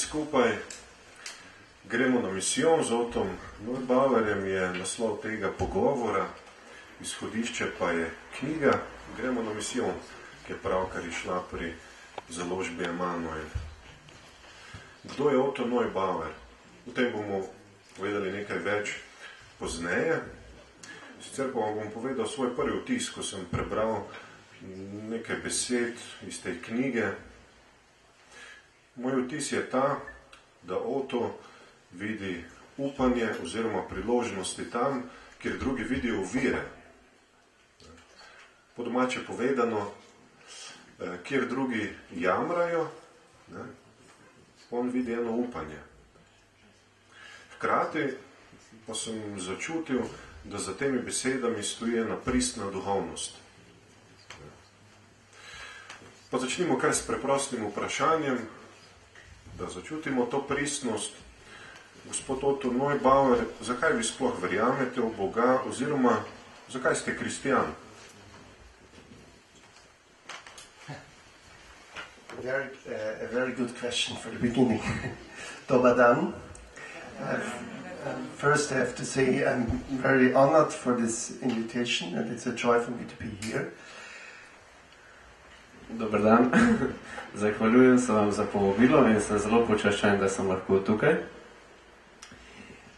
skupaj gremo na misijo z Otom Neubauerjem, je naslov tega pogovora, izhodišče pa je knjiga Gremo na misijo, ki je pravkar išla pri založbi Emanuel. Kdo je Otto Neubauer? O tem bomo povedali nekaj več pozneje. Sicer pa vam bom povedal svoj prvi vtis, ko sem prebral nekaj besed iz tej knjige. Moj vtis je ta, da Otto vidi upanje oziroma priložnosti tam, kjer drugi vidijo ovire. Po domače povedano, kjer drugi jamrajo, on vidi eno upanje. Hkrati pa sem začutil, da za temi besedami stoji ena pristna duhovnost. Pa začnimo kar s preprostim vprašanjem, da začutimo to pristnost. Gospod Otto Neubauer, zakaj vi sploh verjamete v Boga oziroma zakaj ste kristjan? A very good question for the beginning. Dobar dan. First I have to say I'm very honored for this invitation and it's a joy for me to be here. Dobar dan. Zahvaljujem se vam za povabilo in sem zelo počaščen, da sem lahko tukaj.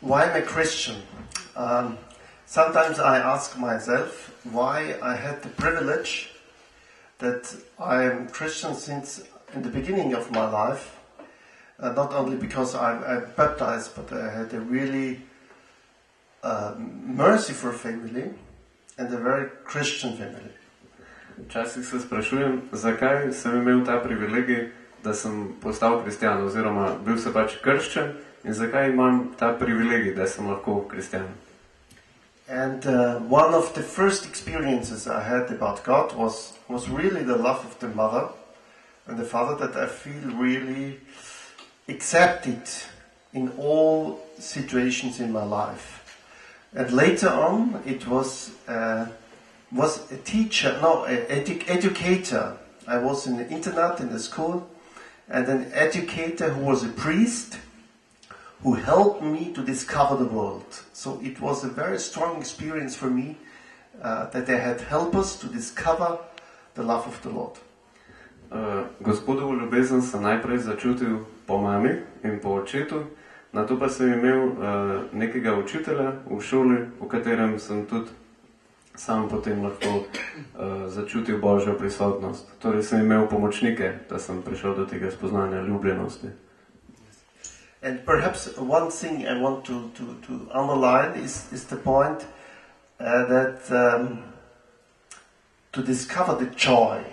Why am I Christian? Sometimes I ask myself why I had the privilege that I am Christian since in the beginning of my life. Not only because I'm baptized, but I had a really merciful family and a very Christian family. Včasih se sprašujem, zakaj sem imel ta privilegij, da sem postal kristjan, oziroma bil sem pač krščen in zakaj imam ta privilegij, da sem lahko kristjan. And one of the first experiences I had about God was really the love of the mother and the father, that I feel really accepted in all situations in my life. And later on, it was a teacher, educator. I was in the internat in the school, and an educator who was a priest who helped me to discover the world. So it was a very strong experience for me that I had helpers to discover the love of the Lord. Gospodovo ljubezen sem najprej začutil po mami in po očetu, nato pa sem imel nekega učitelja v šoli, v katerem sem tudi sam potem lahko začutil Božjo prisotnost. Torej sem imel pomočnike, da sem prišel do tega spoznanja ljubljenosti. And perhaps one thing I want to underline is the point that to discover the joy.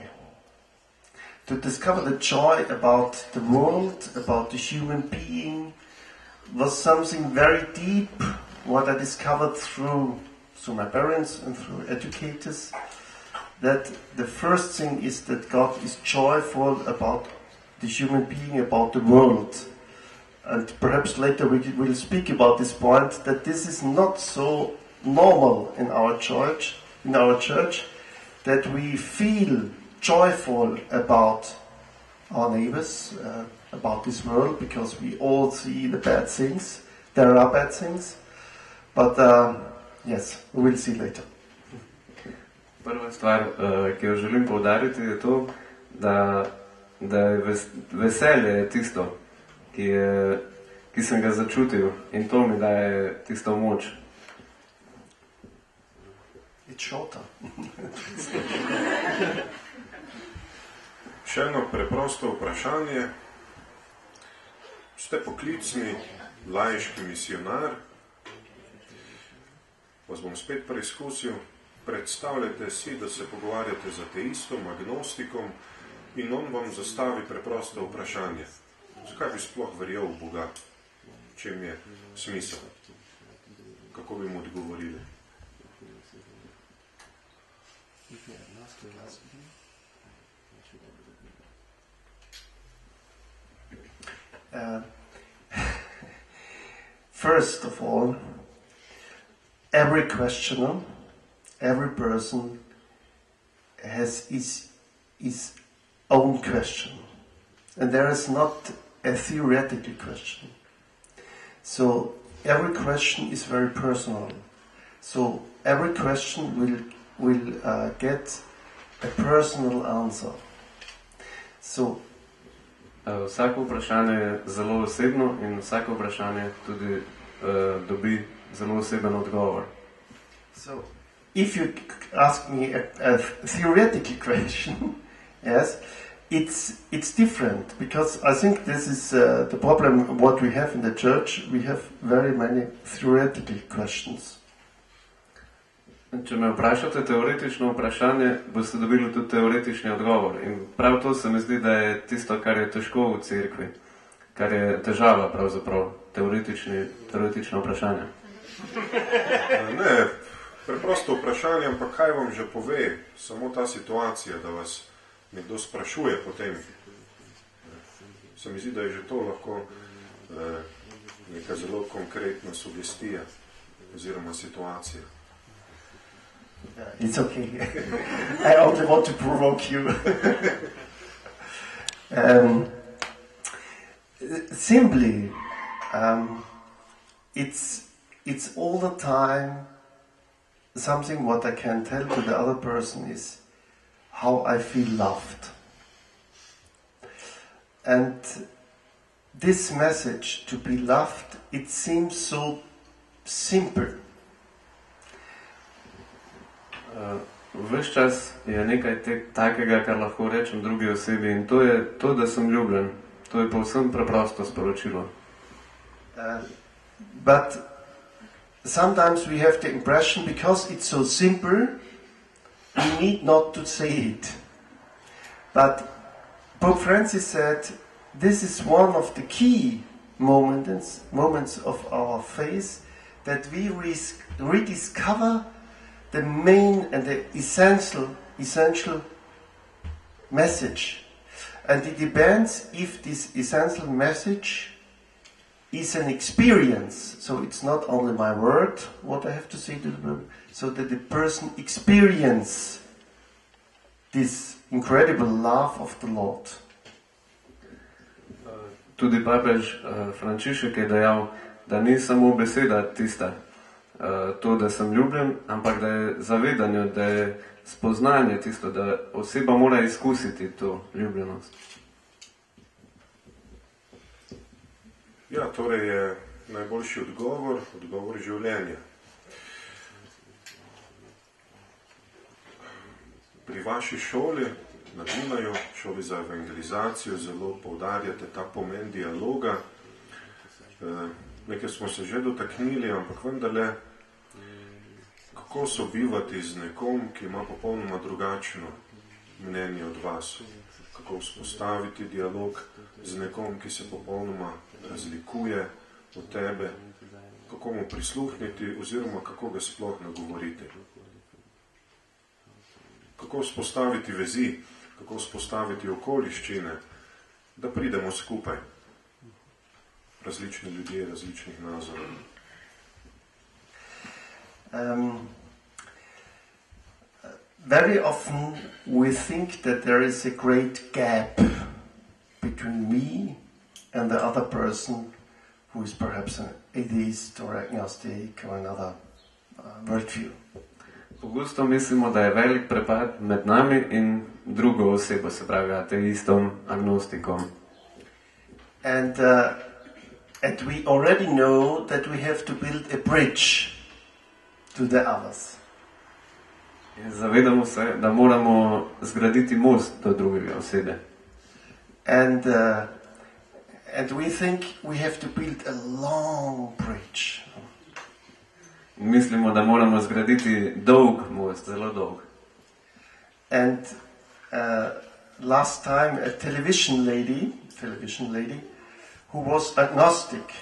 To discover the joy about the world, about the human being, was something very deep, what I discovered through my parents and through educators, that the first thing is that God is joyful about the human being, about the world. And perhaps later we will speak about this point, that this is not so normal in our church, that we feel joyful about our neighbors, about this world, because we all see the bad things. There are bad things, but yes, we will see later. Prva stvar, ki jo želim poudariti, je to, da je veselje tisto, ki sem ga začutil, in to mi daje tisto moč. It's shorter. Še eno preprosto vprašanje. Ste poklicni laiški misionar? Vas bom spet preizkusil. Predstavljajte si, da se pogovarjate z ateistom, agnostikom in on vam zastavi preprosto vprašanje. Zakaj bi sploh verjel v Boga? Čem je smisel? Kako bi mu odgovorili? First of all, every questioner, every person has his own question. And there is not a theoretical question. So every question is very personal. So every question will get a personal answer. So vsako vprašanje je zelo osebno in vsako vprašanje tudi dobi zelo oseben odgovor. So if you ask me a theoretical question, yes, it's different, because I think this is the problem what we have in the church. We have very many theoretical questions. Če me vprašate teoretično vprašanje, boste dobili tudi teoretični odgovor. In prav to se mi zdi, da je tisto, kar je težko v cerkvi, kar je težava pravzaprav, teoretično vprašanje. Ne, preprosto vprašanje, ampak kaj vam že pove samo ta situacija, da vas nekdo sprašuje potem. Se mi zdi, da je že to lahko neka zelo konkretna sugestija oziroma situacija. It's okay. I only want to provoke you. Simply, it's all the time something what I can tell to the other person is how I feel loved. And this message, to be loved, it seems so simple. Ves čas je nekaj takega, kar lahko rečem drugi osebi, in to je to, da sem ljubljen. To je povsem preprosto sporočilo. But sometimes we have the impression, because it's so simple, we need not to say it. But Pope Francis said, this is one of the key moments of our faith, that we rediscover the main and the essential message. And it depends if this essential message is an experience. So it's not only my word, what I have to say to the person, so that the person experience this incredible love of the Lord. Tudi papež Frančišek je dejal, da ni samo beseda tista, to, da sem ljubljen, ampak da je zavedanje, da je spoznanje tisto, da oseba mora izkusiti to ljubljenost. Ja, torej je najboljši odgovor življenja. Pri vaši šoli na Dunaju, šoli za evangelizacijo, zelo poudarjate ta pomen dialoga. Nekaj smo se že dotaknili, ampak vendarle, kako sobivati z nekom, ki ima popolnoma drugačno mnenje od vas? Kako vzpostaviti dialog z nekom, ki se popolnoma razlikuje od tebe? Kako mu prisluhniti oziroma kako ga sploh nagovoriti? Kako vzpostaviti vezi, kako vzpostaviti okoliščine, da pridemo skupaj? Različni ljudje, različnih nazorov. Very often we think that there is a great gap between me and the other person who is perhaps an atheist or agnostic or another worldview. Pogosto mislimo, da je velik prepad med nami in drugo osebo, se pravi ateistom, agnostikom. And we already know that we have to build a bridge to the others. In zavedamo se, da moramo zgraditi most do drugega osebe. And we think we have to build a long bridge. Mislimo, da moramo zgraditi dolg most, zelo dolg. And last time a television lady who was agnostic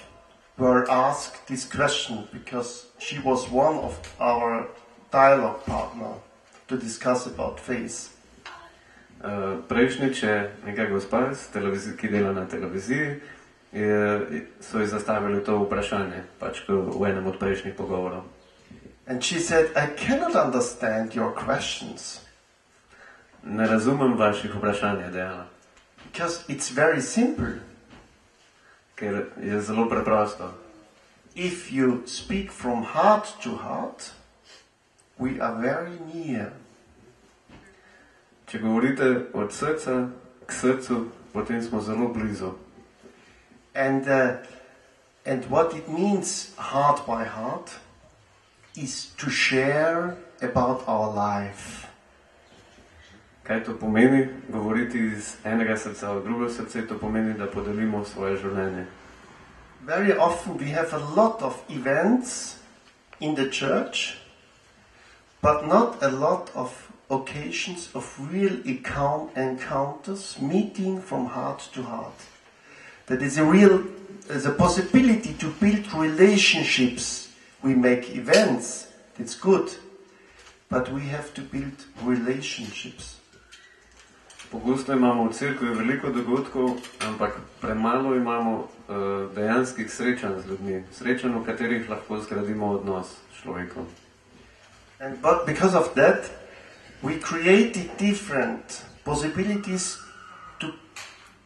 were asked this question because she was one of our dialogue partner to discuss about faith. Prejšnjič je neka gospa, ki dela na televiziji, so ji zastavili to vprašanje, pač v enem od prejšnjih pogovorov. And she said, I cannot understand your questions. Ne razumem vaših vprašanj, je dejala. Because it's very simple. ker je zelo preprosto. If you speak from heart to heart, we are very near. Če govorite od srca k srcu, potem smo zelo blizu. And what it means, heart by heart, is to share about our life. Kaj to pomeni? Govoriti iz enega srca v drugo srce, to pomeni, da podelimo svoje življenje. Very often we have a lot of events in the church, but not a lot of occasions of real encounters, meeting from heart to heart. That is there's a possibility to build relationships. We make events, that's good, but we have to build relationships. Pogosto imamo v cerkvi veliko dogodkov, ampak premalo imamo dejanskih srečanj z ljudmi, srečanj, v katerih lahko zgradimo odnos s človekom. But because of that, we created different possibilities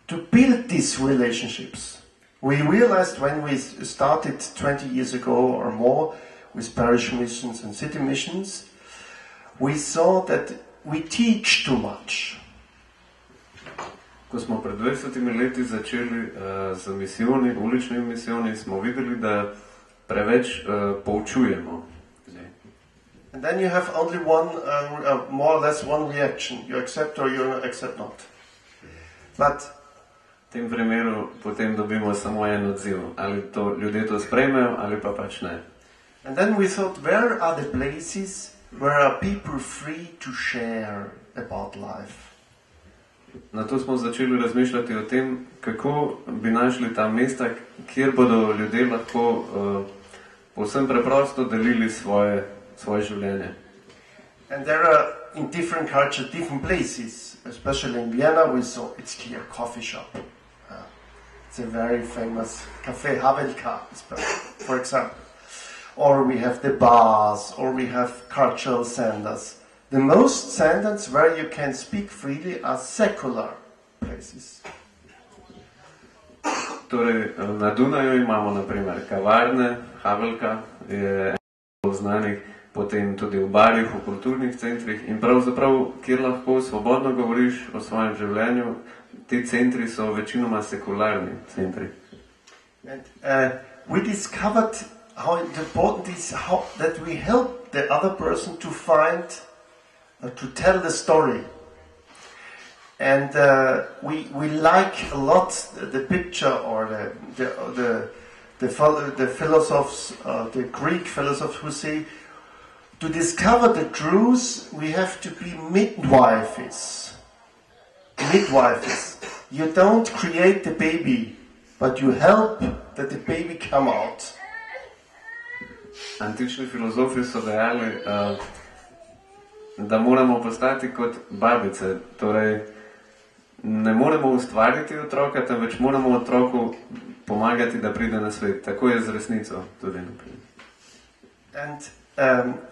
to build these relationships. We realized when we started 20 years ago or more with parish missions and city missions, we saw that we teach too much. Ko smo pred 20 leti začeli z misijoni, uličnimi misijoni, smo videli, da preveč poučujemo. And then you have only one, more or less one reaction. You accept or you accept not. But v tem primeru potem dobimo samo en odziv. Ali to ljudje to sprejmejo, ali pa pač ne. And then we thought, where are the places where are people free to share about life? Na to smo začeli razmišljati o tem, kako bi našli ta mesta, kjer bodo ljudje lahko povsem preprosto delili svoje življenje. And there are in different cultures, different places, especially in Vienna, we saw it's clear coffee shop. It's a very famous cafe, Havelka, for example. Or we have the bars, or we have cultural centers. The most centers where you can speak freely are secular places. Torej, na Dunaju imamo naprimer kavarne, Havelka je eno od znanih, potem tudi v barih, v kulturnih centrih in pravzaprav, kjer lahko svobodno govoriš o svojem življenju, ti centri so večinoma sekularni centri. And we discovered how important is that we help the other person to find, to tell the story. And we like a lot the picture or the philosophers, the Greek philosophers who say, to discover the truth, we have to be midwives. Midwives. You don't create the baby, but you help that the baby come out. Antični filozofi so dejali, da moramo postati kot babice, torej ne moremo ustvariti otroka, temveč moramo otroku pomagati, da pride na svet. Tako je z resnico tudi naprej.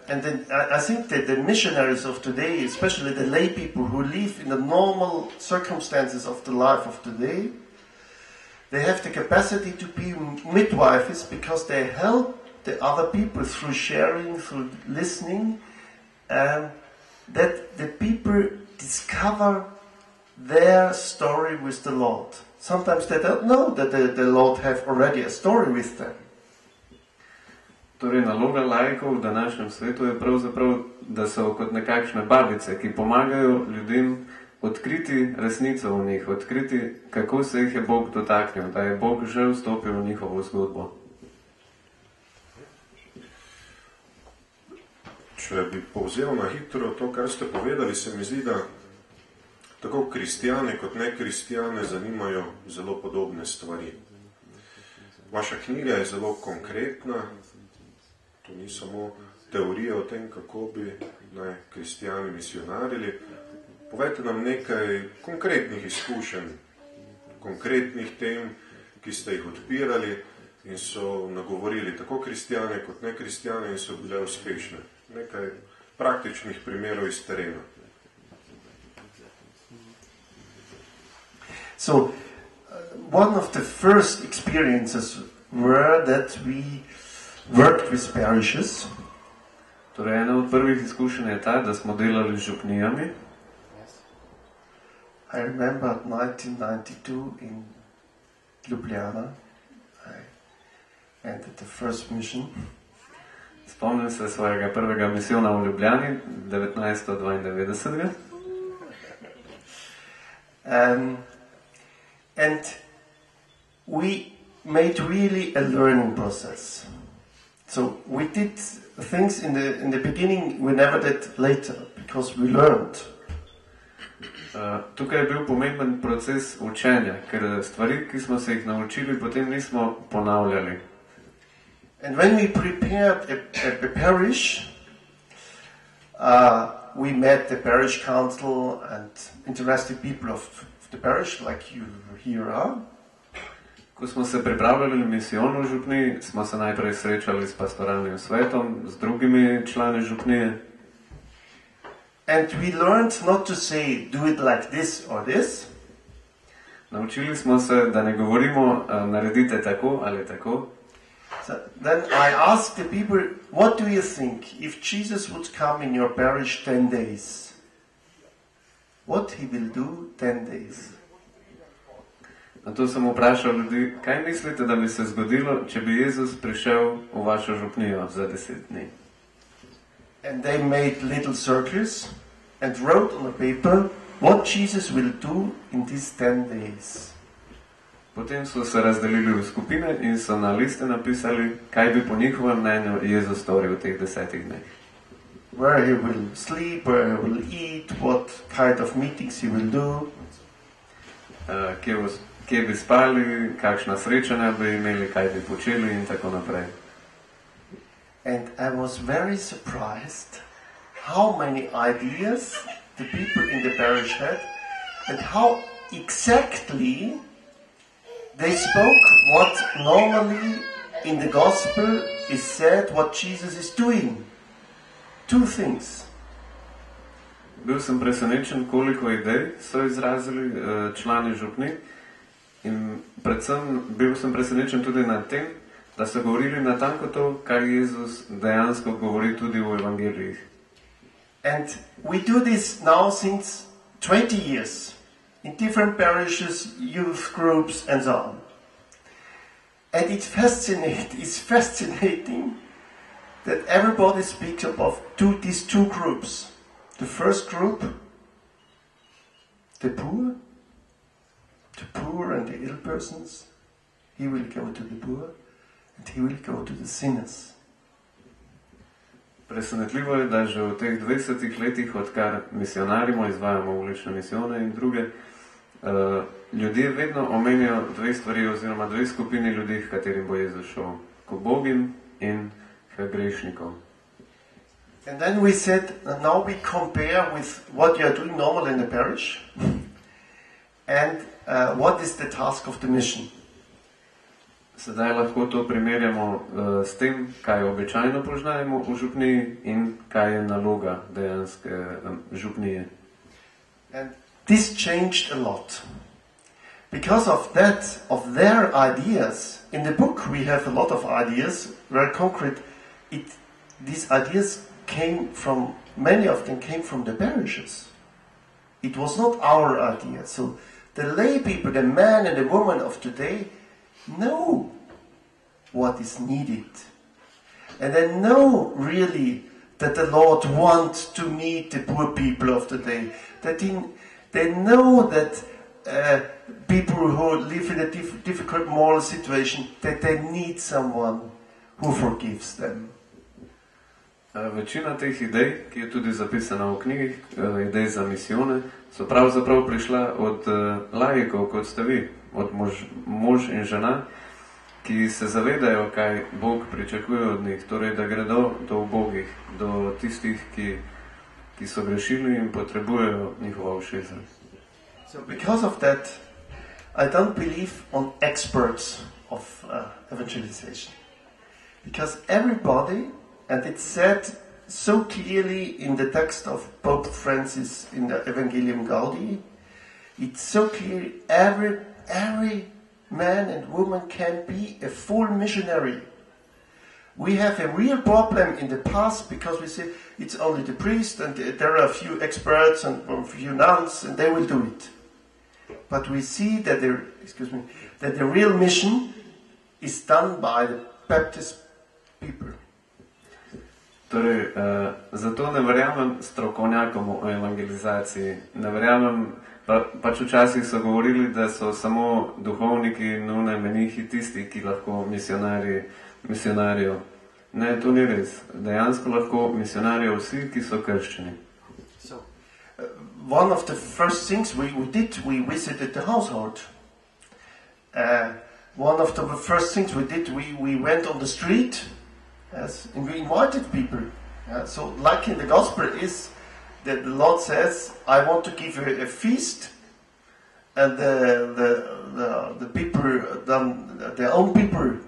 And then I think that the missionaries of today, especially the lay people who live in the normal circumstances of the life of today, they have the capacity to be midwives because they help the other people through sharing, through listening, that the people discover their story with the Lord. Sometimes they don't know that the Lord have already a story with them. Torej, naloga laikov v današnjem svetu je pravzaprav, da so kot nekakšne babice, ki pomagajo ljudem odkriti resnico v njih, odkriti, kako se jih je Bog dotaknil, da je Bog že vstopil v njihovo zgodbo. Če bi povzel na hitro to, kar ste povedali, se mi zdi, da tako kristjane kot nekristjane zanimajo zelo podobne stvari. Vaša knjiga je zelo konkretna, to ni samo teorija o tem, kako bi naj kristjani misionarili. Povejte nam nekaj konkretnih izkušenj, konkretnih tem, ki ste jih odpirali in so nagovorili tako kristjane kot nekristjane in so bile uspešne. Nekaj praktičnih primerov iz terena. So, one of the first experiences were that we worked with parishes. Torej, ena od prvih izkušenj je ta, da smo delali z župnijami. I remember 1992 in Ljubljana. I entered the first mission. Spomnim se svojega prvega misijona v Ljubljani, 1992. And we made really a learning process. So we did things in the beginning we never did later, because we learned. Tukaj je bil pomemben proces učenja, ker stvari, ki smo se jih naučili, potem nismo ponavljali. And when we prepared a parish, we met the parish council and interested people of the parish, like you here are. Ko smo se pripravljali misijon v župniji, smo se najprej srečali s pastoralnim svetom, z drugimi člani župnije. And we learned not to say, do it like this or this. Naučili smo se, da ne govorimo, naredite tako ali tako. So then I asked the people, what do you think if Jesus would come in your parish 10 days? What he will do 10 days? Na to sem vprašal ljudi, kaj mislite, da bi se zgodilo, če bi Jezus prišel v vašo župnijo za 10 dni? And they made little circles and wrote on the paper what Jesus will do in these 10 days. Potem so se razdelili v skupine in so na liste napisali, kaj bi po njihovem mnenju Jezus storil v teh 10 dneh. Where he will sleep, where he will eat, what kind of meetings he will do. Kje bi spali, kakšna srečanja bi imeli, kaj bi počeli in tako naprej. And I was very surprised how many ideas the people in the parish had and how exactly they spoke what normally in the gospel is said, what Jesus is doing. Two things. Bil sem presenečen, koliko idej so izrazili člani župni in predvsem bil sem presenečen tudi nad tem, da so govorili natanko to, kar Jezus dejansko govori tudi v evangelijih. And we do this now since 20 years in different parishes, youth groups and so on. And it's fascinating that everybody speaks about these two groups. The first group, the poor and the ill persons, he will go to the poor and he will go to the sinners. Presenetljivo je, da že v teh 20 letih, odkar misionarimo, izvajamo ulične misijone in druge, ljudje vedno omenjajo dve stvari oziroma dve skupini ljudi, h katerim bo Jezus šel, k ubogim in k grešnikom. And then we said, now we compare with what you are doing normally in the parish and what is the task of the mission. Sedaj lahko to primerjamo s tem, kaj običajno počnemo v župniji in kaj je naloga dejanske župnije. And this changed a lot. Because of that, of their ideas, in the book we have a lot of ideas, very concrete. These ideas came from, many of them came from the parishes. It was not our idea. So the lay people, the man and the woman of today, know what is needed. And they know really that the Lord wants to meet the poor people of today. That they know that people who live in a difficult moral situation, that they need someone who forgives them. Večina teh idej, ki je tudi zapisana v knjigih, idej za misijone, so pravzaprav prišla od laikov, kot ste vi, od mož in žena, ki se zavedajo, kaj Bog pričakuje od njih, torej da gredo do ubogih, do tistih, ki so grešili in potrebujejo njihova ušesa. So because of that, I don't believe on experts of evangelization. Because everybody, and it's said so clearly in the text of Pope Francis in the Evangelium Gaudi, it's so clear every man and woman can be a full missionary. We have a real problem in the past because we say it's only the priest and there are a few experts and a few nuns and they will do it. But we see that the real mission is done by the Baptist people. Torej, zato ne verjamem strokovnjakom o evangelizaciji. Ne verjamem, pač včasih so govorili, da so samo duhovniki, nune, menihi tisti, ki lahko misionarijo. Ne, to ni res. Dejansko lahko misionarijo vsi, ki so krščeni. So, one of the first things we did, we visited the household. One of the first things we did, we went on the street, and we invited people. So, like in the gospel is that the Lord says, I want to give you a feast, and the people, their own people,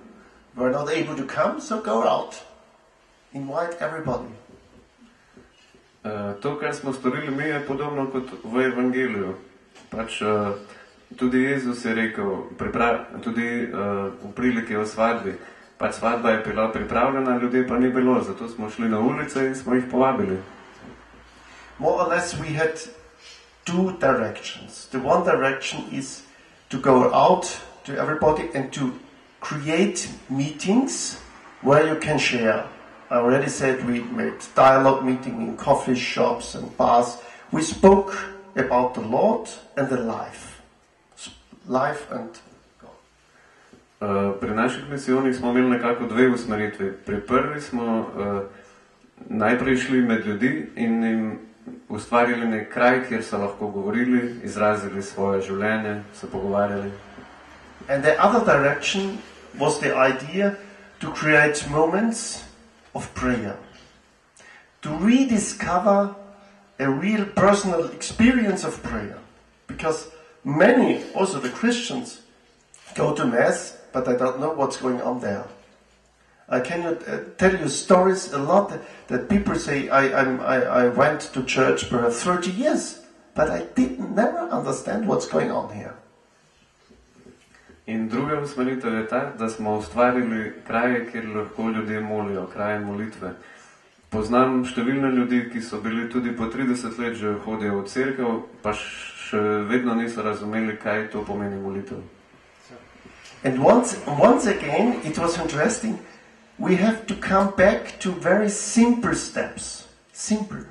were not able to come, so go out. Invite everybody. To, kar smo storili mi, je podobno kot v evangeliju. Pač tudi Jezus je rekel, tudi v priliki o svadbi, pač svadba je bila pripravljena, ljudje pa ni bilo, zato smo šli na ulice in smo jih povabili. More or less we had two directions. The one direction is to go out to everybody and to create meetings where you can share. I already said we made dialogue meeting in coffee shops and bars. We spoke about the Lord and the life. Life and God. Pri naših misijonih smo imeli nekako dve usmeritvi. Pri prvi smo najprej šli med ljudi in jim ustvarili nek kraj, kjer so lahko govorili, izrazili svoje življenje, se pogovarjali. And the other direction was the idea to create moments of prayer, to rediscover a real personal experience of prayer, because many, also the Christians, go to Mass, but they don't know what's going on there. I cannot tell you stories a lot that people say, I went to church for 30 years, but I never understand what's going on here. In druga usmeritev je ta, da smo ustvarili kraje, kjer lahko ljudje molijo, kraje molitve. Poznam številne ljudi, ki so bili tudi po 30 let že hodijo v cerkev, pa še vedno niso razumeli, kaj to pomeni molitev. And once again, it was interesting, we have to come back to very simple steps. Simple.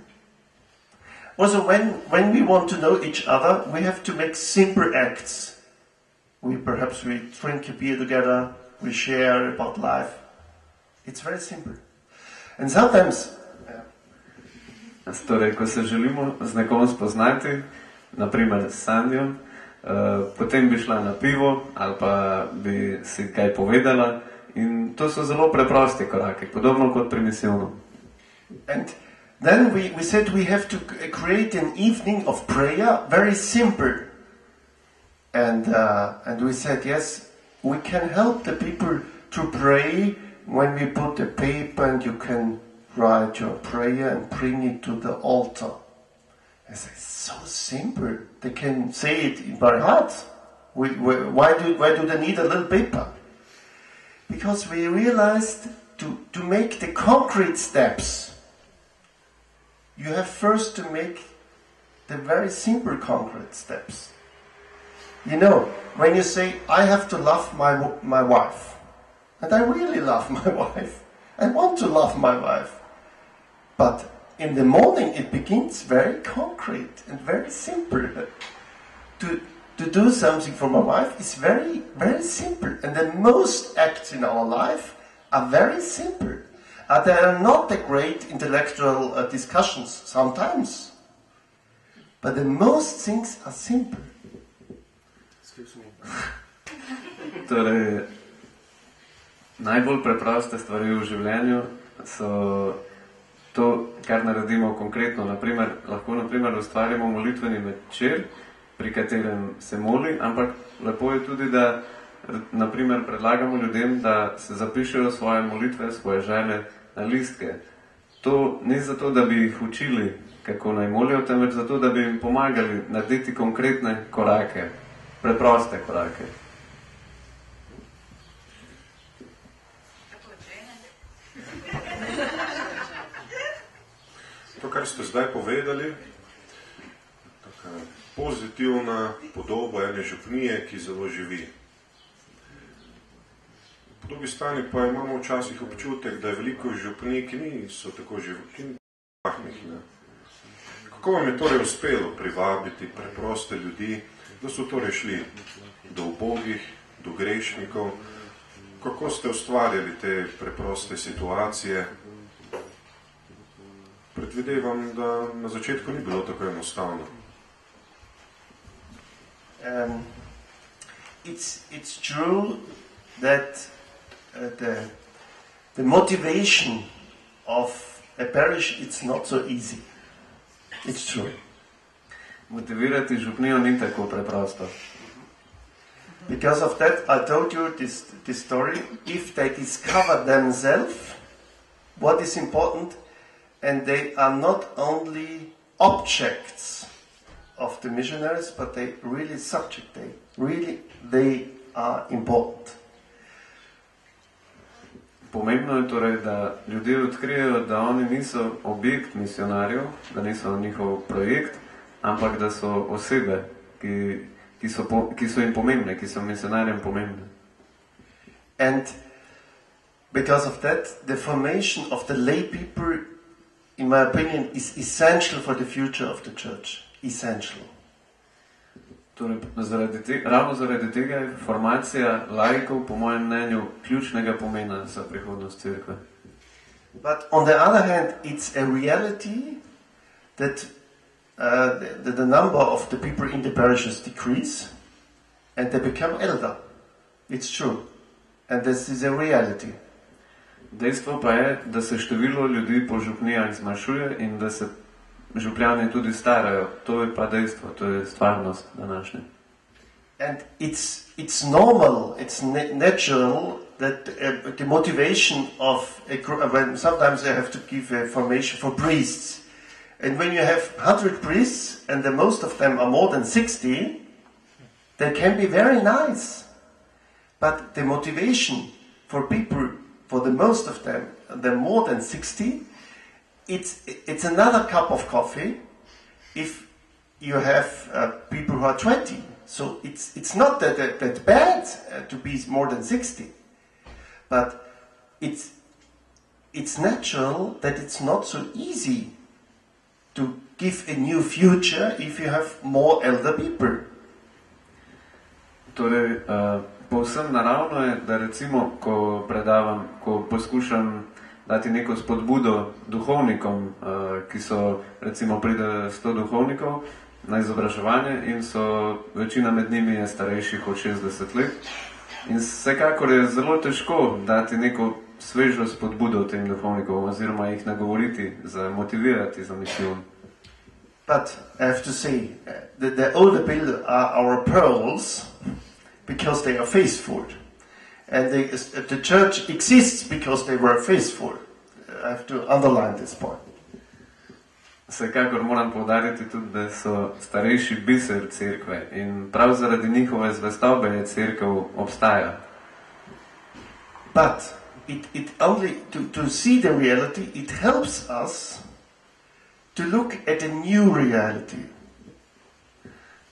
Also, when we want to know each other, we have to make simple acts. Perhaps we drink a beer together, we share about life. It's very simple. And sometimes... Torej, ko se želimo z nekom spoznati, naprimer s Sanjo, potem bi šla na pivo ali pa bi si kaj povedala in to so zelo preprosti koraki, podobno kot pri misijonu. And then we said we have to create an evening of prayer, very simple. And we said, yes, we can help the people to pray when we put the paper and you can write your prayer and bring it to the altar. I said, it's so simple. They can say it in their hearts. Why do they need a little paper? Because we realized to make the concrete steps, you have first to make the very simple concrete steps. You know, when you say, I have to love my wife, and I really love my wife, I want to love my wife, but in the morning it begins very concrete and very simple. To do something for my wife is very, very simple, and the most acts in our life are very simple. They are not the great intellectual discussions sometimes, but the most things are simple. Torej, najbolj preproste stvari v življenju so to, kar naredimo konkretno. Lahko ustvarimo molitveni večer, pri katerem se moli, ampak lepo je tudi, da predlagamo ljudem, da se zapišejo svoje molitve, svoje želje na listke. To ni zato, da bi jih učili, kako naj molijo, temveč zato, da bi jim pomagali narediti konkretne korake. Preproste korake. To, kar ste zdaj povedali, taka pozitivna podoba ene župnije, ki zelo živi. Po drugi strani pa imamo včasih občutek, da je veliko župnij, ki niso tako živahnih. Kako vam je torej uspelo privabiti preproste ljudi, da so torej šli do ubogih, do grešnikov? Kako ste ustvarjali te preproste situacije? Predvidevam, da na začetku ni bilo tako enostavno. It's true that the motivation of a parish, it's not so easy. It's true. Motivirati župnijo ni tako preprosto. Because of that, I told you this story. If they discover themselves what is important, and they are not only objects of the missionaries, but they really subject. They are important. Pomembno je torej, da ljudje odkrijejo, da oni niso objekt misionarjev, da niso njihov projekt, ampak da so osebe, ki so jim pomembne, ki so misionarjem pomembne. And because of that, the formation of the lay people, in my opinion, is essential for the future of the church. Essential. Torej, ravno zaradi tega je formacija laikov, po mojem mnenju, ključnega pomena za prihodnost cerkve. But on the other hand, it's a reality that the number of the people in the parishes decrease and they become elder. It's true. And this is a reality. Dejstvo pa je, da se število ljudi po župnijah zmanjšuje in da se župljani tudi starajo. To je pa dejstvo, to je stvarnost današnja. And it's normal, it's natural that the motivation of when sometimes they have to give a formation for priests. And when you have 100 priests and the most of them are more than 60, they can be very nice. But the motivation for people, for the most of them, they're more than 60, it's another cup of coffee if you have people who are 20. So it's not that bad to be more than 60. But it's natural that it's not so easy to give a new future if you have more elder people. Torej, povsem naravno je, da recimo, ko predavam, ko poskušam dati neko spodbudo duhovnikom, ki so, recimo, pride 100 duhovnikov na izobraževanje in so, večina med njimi je starejših od 60 let. In vsekakor je zelo težko dati neko svežo spodbudo tem duhovnikom oziroma jih nagovoriti, motivirati za misijon. But I have to say, the older people are our pearls because they are faithful. And the church exists because they were faithful. I have to underline this point. Vsekakor moram poudariti tudi, da so starejši biser cerkve in prav zaradi njihove zvestobe je cerkev obstaja. But it only to see the reality, it helps us to look at a new reality.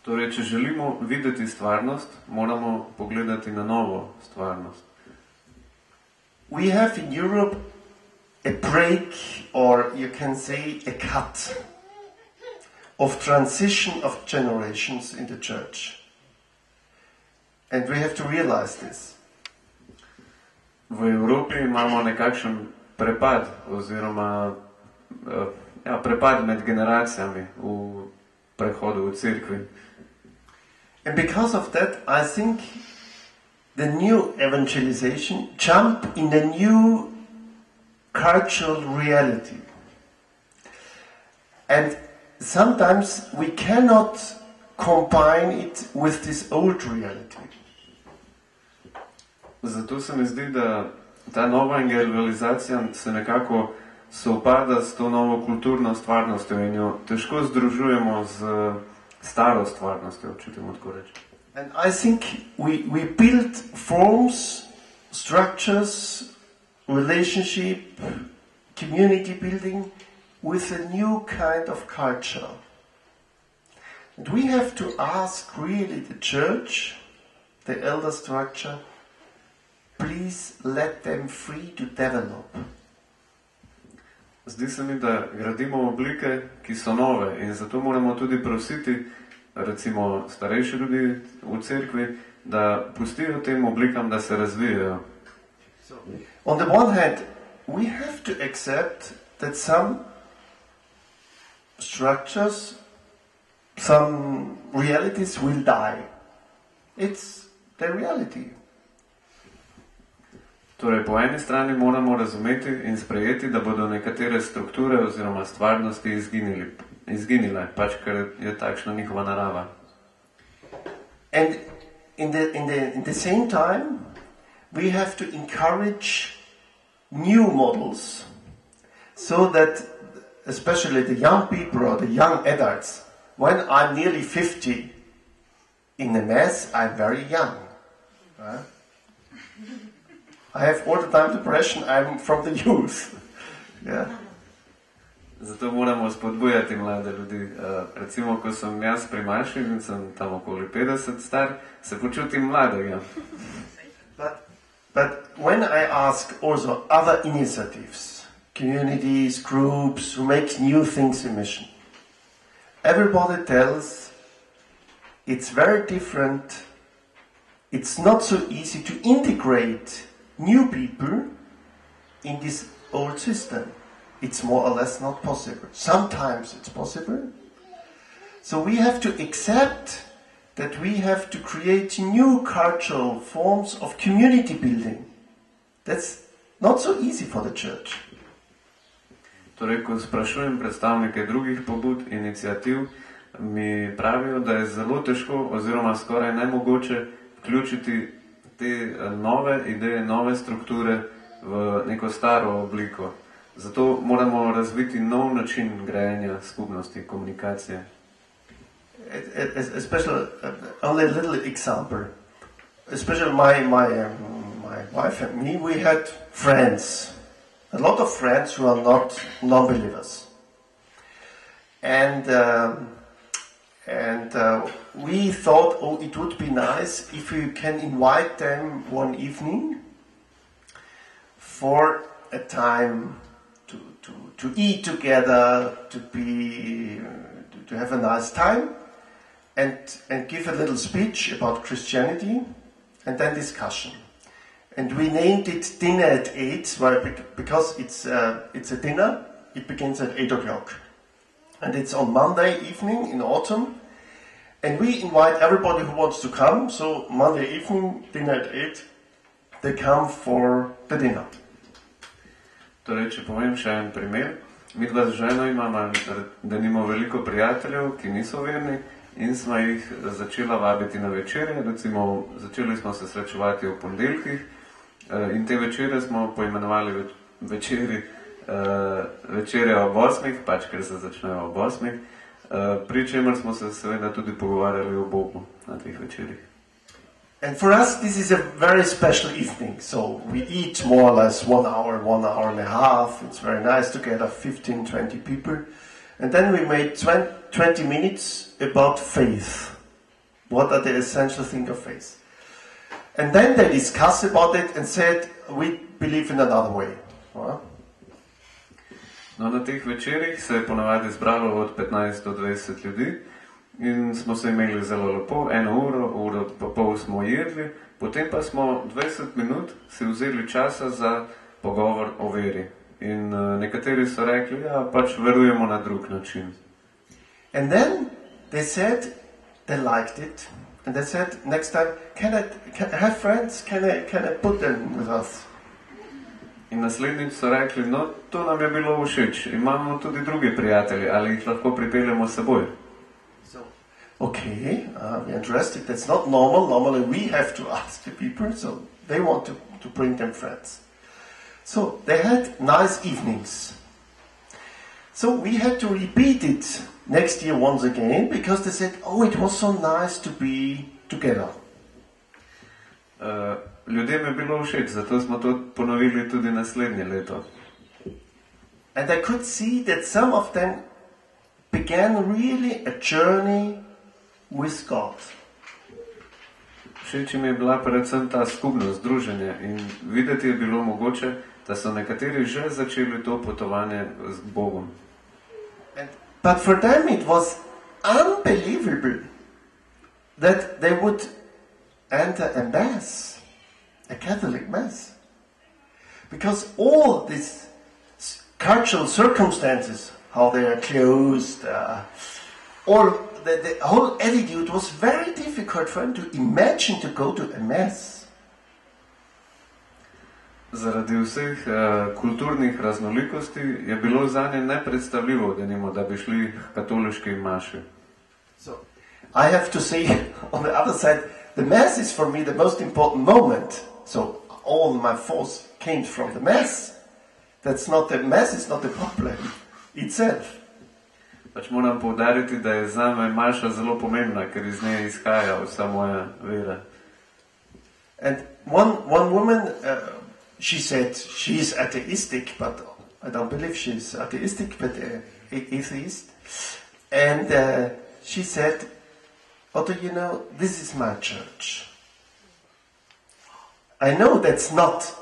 Torej, če želimo videti stvarnost, moramo pogledati na novo stvarnost. We have in Europe a break, or you can say a cut, of transition of generations in the church. And we have to realize this. V Evropi imamo nekakšen prepad, oziroma prepad med generacijami v prehodu v cerkvi. And because of that, I think the new evangelization jump in a new cultural reality. And sometimes we cannot combine it with this old reality. Zato se mi zdi, da ta nova evangelizacija se nekako sovpada s to novo kulturno stvarnostjo in jo težko združujemo z staro stvarnostjo, če temu tako rečem. And I think we build forms, structures, relationship, community building with a new kind of culture. And we have to ask really the church, the elder structure, please let them free to develop. Zdi se mi, da gradimo oblike, ki so nove in zato moramo tudi prositi, recimo starejši ljudi v cerkvi, da pustijo tem oblikam, da se razvijajo. On the one hand, we have to accept that some structures, some realities will die. It's the reality. Torej, po eni strani moramo razumeti in sprejeti, da bodo nekatere strukture oziroma stvarnosti izginile, pač ker je takšna njihova narava. And in the same time, we have to encourage new models, so that especially the young people or the young adults, when I'm nearly 50 in the mass, I'm very young. I have all the time the impression I'm from the youth. Yeah. Zato moramo spodbujati mlade ljudi. Recimo, ko sem jaz primašil in sem tam okoli 50 star, se počutim mladega. But when I ask also other initiatives, communities, groups who make new things in mission, everybody tells it's very different. It's not so easy to integrate new people in this old system. It's more or less not possible. Sometimes it's possible. So we have to accept that we have to create new cultural forms of community building. That's not so easy for the church. Torej, ko sprašujem predstavnike drugih pobud, iniciativ, mi pravijo, da je zelo težko oziroma skoraj nemogoče vključiti te nove ideje, nove strukture v neko staro obliko. Zato moramo razviti nov način grajenja skupnosti, komunikacije. Especially, only a little example. Especially my wife and me, we had friends. A lot of friends who are not non-believers. And we thought, oh, it would be nice if we can invite them one evening for a time to eat together, to have a nice time, and give a little speech about Christianity, and then discussion. And we named it Dinner at 8, because it's a dinner. It begins at 8 o'clock. And it's on Monday evening in autumn. And we invite everybody who wants to come. So Monday evening, dinner at 8, they come for the dinner. Torej, če povem še en primer, mi dva z ženo imamo, da nimamo veliko prijateljev, ki niso verni, in smo jih začela vabiti na večere. Recimo, začeli smo se srečevati v ponedeljkih in te večere smo poimenovali večere ob 8, pač ker se začnejo ob 8, pri čemer smo se seveda tudi pogovarjali o Bogu na teh večerih. And for us, this is a very special evening. So we eat more or less 1 hour and a half. It's very nice together, 15, 20 people. And then we made 20 minutes about faith. What are the essential things of faith? And then they discussed about it and said, we believe in another way. No, na teh večerih se je ponavadi zbralo od 15 do 20 ljudi. In smo se imeli zelo lepo, 1 uro pa pol smo jedli, potem pa smo 20 minut si vzeli časa za pogovor o veri. In nekateri so rekli, ja, pač verujemo na drug način. And then they said they liked it, and they said next time, can I have friends? Can I put them with us? In naslednjič so rekli, no, to nam je bilo všeč, imamo tudi druge prijatelje, ali jih lahko pripeljemo s seboj. Okay, we're interested. That's not normal. Normally we have to ask the people, so they want to bring them friends. So they had nice evenings. So we had to repeat it next year once again, because they said, oh, it was so nice to be together. Ljudem je bilo všeč, zato smo to ponovili tudi naslednje leto. And I could see that some of them began really a journey with God. Všeč mi je bila predvsem ta skupnost, druženje in videti je bilo mogoče, da so nekateri že začeli to potovanje z Bogom. But for them it was unbelievable that they would enter a mass, a Catholic mass. Because all these cultural circumstances, how they are closed, or the whole attitude was very difficult for them to imagine to go to a mass. Zaradi vseh kulturnih raznolikosti je bilo zanje nepredstavljivo, da bi šli k katoliški maši. So, I have to say, on the other side, the mass is for me the most important moment. So, all my force came from the mass. The mass is not the problem itself. Pač moram poudariti, da je zame maša zelo pomembna, ker iz nje izhaja vsa moja vera. And one woman, she said she's atheistic, but I don't believe she's atheistic, but atheist. And she said, Otto, you know, this is my church. I know that's not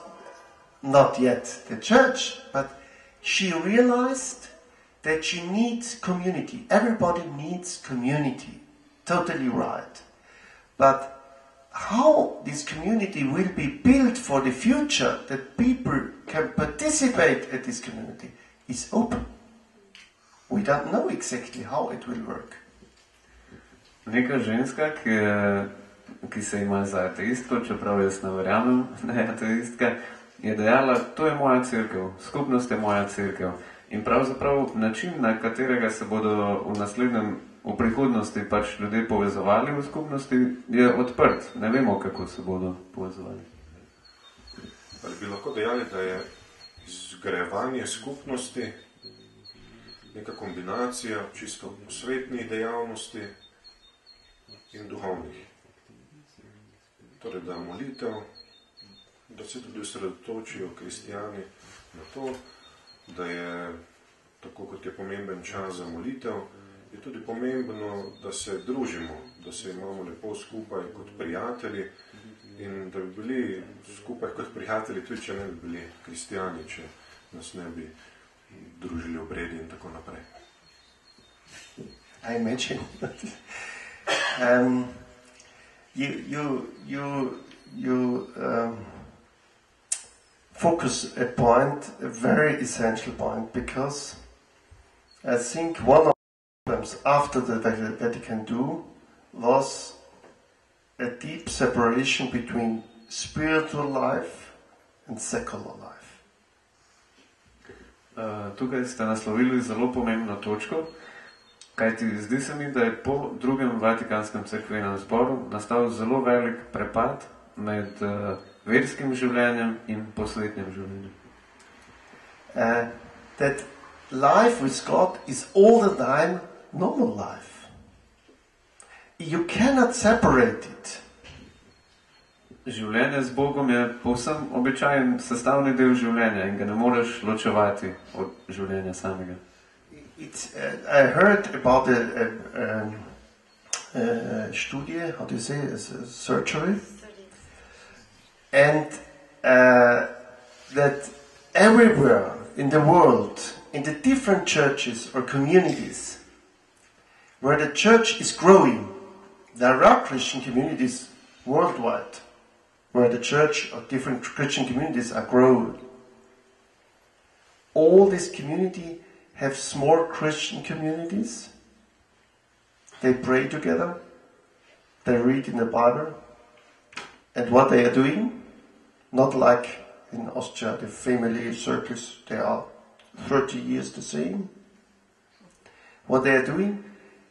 yet the church, but she realized that she needs community. Everybody needs community. Totally right. But how this community will be built for the future, that people can participate at this community, is open. We don't know exactly how it will work. Neka ženska, ki se ima za ateistko, čeprav jaz ne verjamem, da je ateistka, je dejala, to je moja cerkev, skupnost je moja cerkev. In pravzaprav način, na katerega se bodo v prihodnosti pač ljudje povezovali v skupnosti, je odprt. Ne vemo, kako se bodo povezovali. Ali bi lahko dejali, da je izgrajevanje skupnosti neka kombinacija čisto svetnih dejavnosti in duhovnih? Torej, da molitev, da se tudi osredotočijo kristijani na to, da je, tako kot je pomemben čas za molitev, je tudi pomembno, da se družimo, da se imamo lepo skupaj kot prijatelji in da bi bili skupaj kot prijatelji, tudi če ne bi bili kristijani, če nas ne bi družili obredi in tako naprej. I imagine. You focus a point, a very essential point, because I think one of the problems after the Vatican II was a deep separation between spiritual life and secular life. Tukaj ste naslovili zelo pomembno točko, kajti zdi se mi, da je po drugem Vatikanskem cerkvenem zboru nastal zelo velik prepad med verskim življenjem in posvetnim življenjem. That life with God is all the time normal life. You cannot separate it. Življenje z Bogom je povsem običajen sestavni del življenja in ga ne moreš ločevati od življenja samega. I heard about a studie, how do you say, a surgery, and that everywhere in the world, in the different churches or communities, where the church is growing, there are Christian communities worldwide, where the church or different Christian communities are growing. All this community have small Christian communities. They pray together. They read in the Bible. And what they are doing, not like in Austria, the family circles, they are 30 years the same. What they are doing,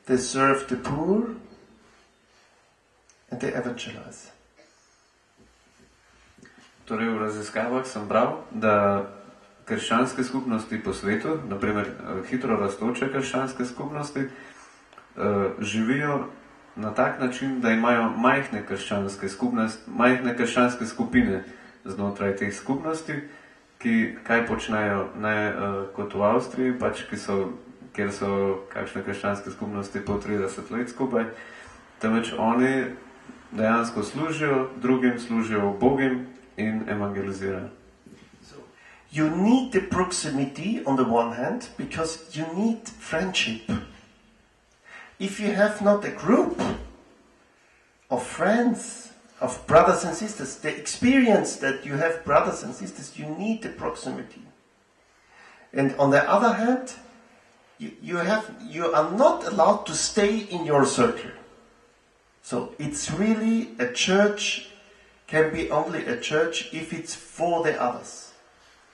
they serve the poor and they evangelize. Torej, v raziskavah sem bral, da krščanske skupnosti po svetu, naprimer hitro rastoče krščanske skupnosti, živijo na tak način, da imajo majhne krščanske skupine znotraj teh skupnosti, kaj počnejo, ne kot v Avstriji, pač, kjer so kakšne krščanske skupnosti po 30 let skupaj, temveč oni dejansko služijo, drugim služijo Bogim in evangelizirajo. You need the proximity on the one hand because you need friendship. If you have not a group of friends, of brothers and sisters, the experience that you have brothers and sisters, you need the proximity. And on the other hand, you are not allowed to stay in your circle. So it's really a church, can be only a church if it's for the others.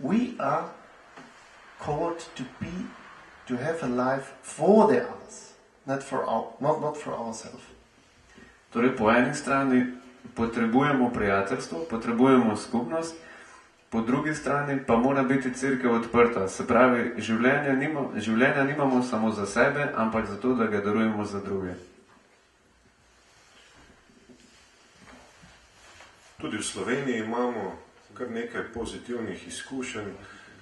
We are called to have a life for the others, not for ourselves. Torej, po eni strani potrebujemo prijateljstvo, potrebujemo skupnost, po drugi strani pa mora biti cerkev odprta. Se pravi, življenja nimamo samo za sebe, ampak zato, da ga darujemo za druge. Tudi v Sloveniji imamo kar nekaj pozitivnih izkušenj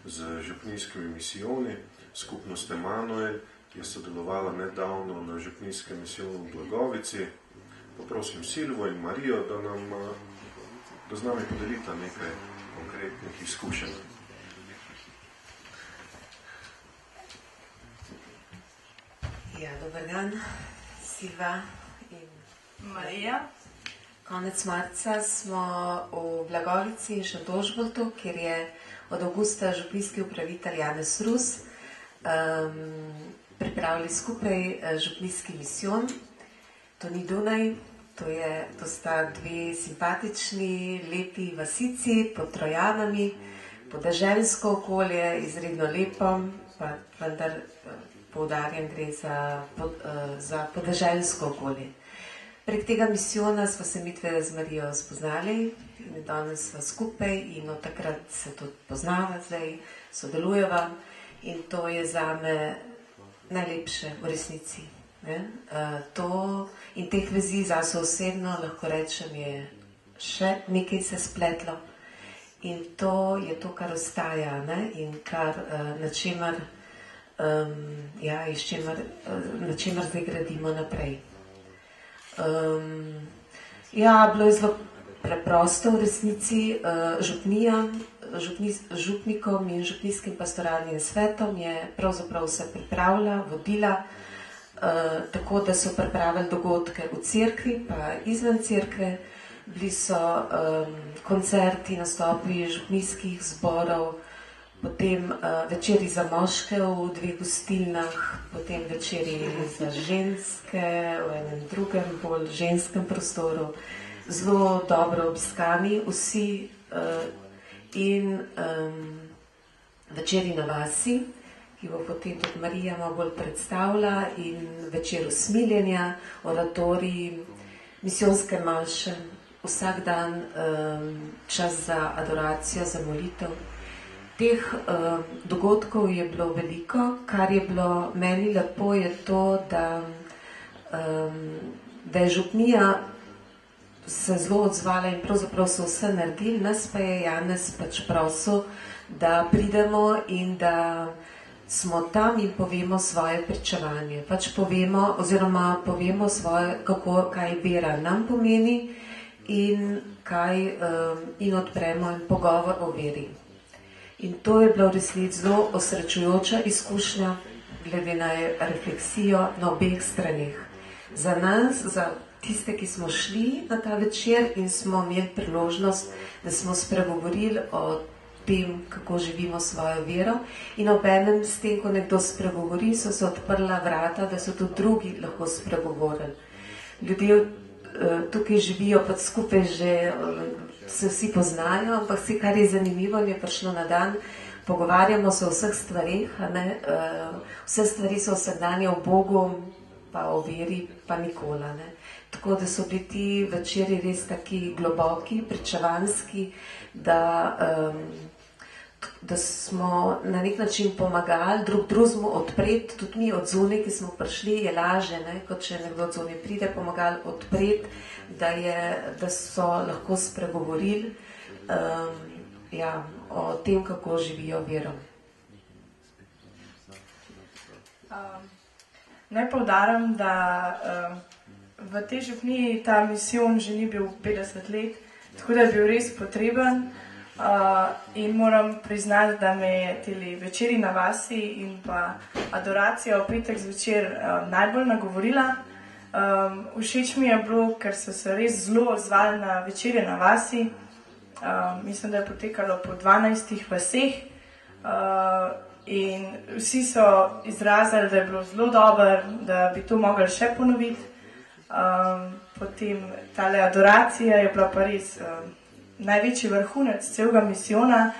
z župnijskimi misijoni. Skupnost Emanuel je sodelovala nedavno na župnijskem misijonu v Blagovici. Poprosim Silvo in Marijo, da z nami podelita nekaj konkretnih izkušenj. Ja, dober dan, Silva in Marija. Konec marca smo v Blagovici in še v Dožboltu, kjer je od avgusta župnijski upravitelj Janez Rus pripravili skupaj župnijski misijon. To ni Dunaj, to sta dve simpatični, lepi vasici pod Trojanami, podeželsko okolje, izredno lepo, pa vendar poudarjam, gre za podeželsko okolje. Prek tega misijona smo se midve z Marijo spoznali in danes smo skupaj in od takrat se tudi poznava, zdaj sodelujeva in to je zame najlepše v resnici. In teh vezi zase osebno lahko rečem je še nekaj se spletlo in to je to, kar ostaja in kar na čemer zdaj gradimo naprej. Bilo je zelo preprosto v resnici. Župnikom in župnijskim pastoralnim svetom je pravzaprav vse pripravila, vodila, tako da so pripravili dogodke v cerkvi pa izven cerkve. Bili so koncerti, nastopi župnijskih zborov, potem večeri za moške v dveh gostilnah, potem večeri za ženske v enem drugem, bolj ženskem prostoru. Zelo dobro obiskani vsi in večeri na vasi, ki bo potem tudi Marija malo bolj predstavila, in večer usmiljenja, oratoriji, misijonske maše, vsak dan čas za adoracijo, za molitev. Teh dogodkov je bilo veliko. Kar je bilo meni lepo, je to, da je župnija se zelo odzvala in pravzaprav so vse naredili, nas pa je Janez pač prosil, da pridemo in da smo tam in povemo svoje pričevanje. Pač povemo svoje, kaj vera nam pomeni in odpremo en pogovor o veri. In to je bila v resnici zelo osrečujoča izkušnja, glede na refleksijo na obeh straneh. Za nas, za tiste, ki smo šli na ta večer in smo imeli priložnost, da smo spregovorili o tem, kako živimo svojo vero, in obenem s tem, ko nekdo spregovori, so se odprla vrata, da so tudi drugi lahko spregovorili. Ljudje tukaj živijo pa skupaj že, se vsi poznajo, ampak vse, kar je zanimivo, mi je prišlo na dan, pogovarjamo se o vseh stvarih, vse stvari so vsakdanje o Bogu, pa o veri, pa nikola. Tako da so bili ti večeri res taki globoki, pričevanski, da smo na nek način pomagali drug drugemu odpreti, tudi mi od zunaj, ki smo prišli, je laže, kot če nekdo od zunaj pride, pomagali odpreti, da so lahko spregovorili o tem, kako živijo vero. Naj poudarim, da v tej župniji ta misijon že ni bil 50 let, tako da je bil res potreben in moram priznati, da me je teli večeri na vasi in pa adoracija v petek zvečer najbolj nagovorila. Všeč mi je bilo, ker so se res zelo odzvali na večerje na vasi. Mislim, da je potekalo po 12 vaseh in vsi so izrazili, da je bilo zelo dobro, da bi to mogli še ponoviti. Potem tale adoracija je bila pa res največji vrhunec celega misijona.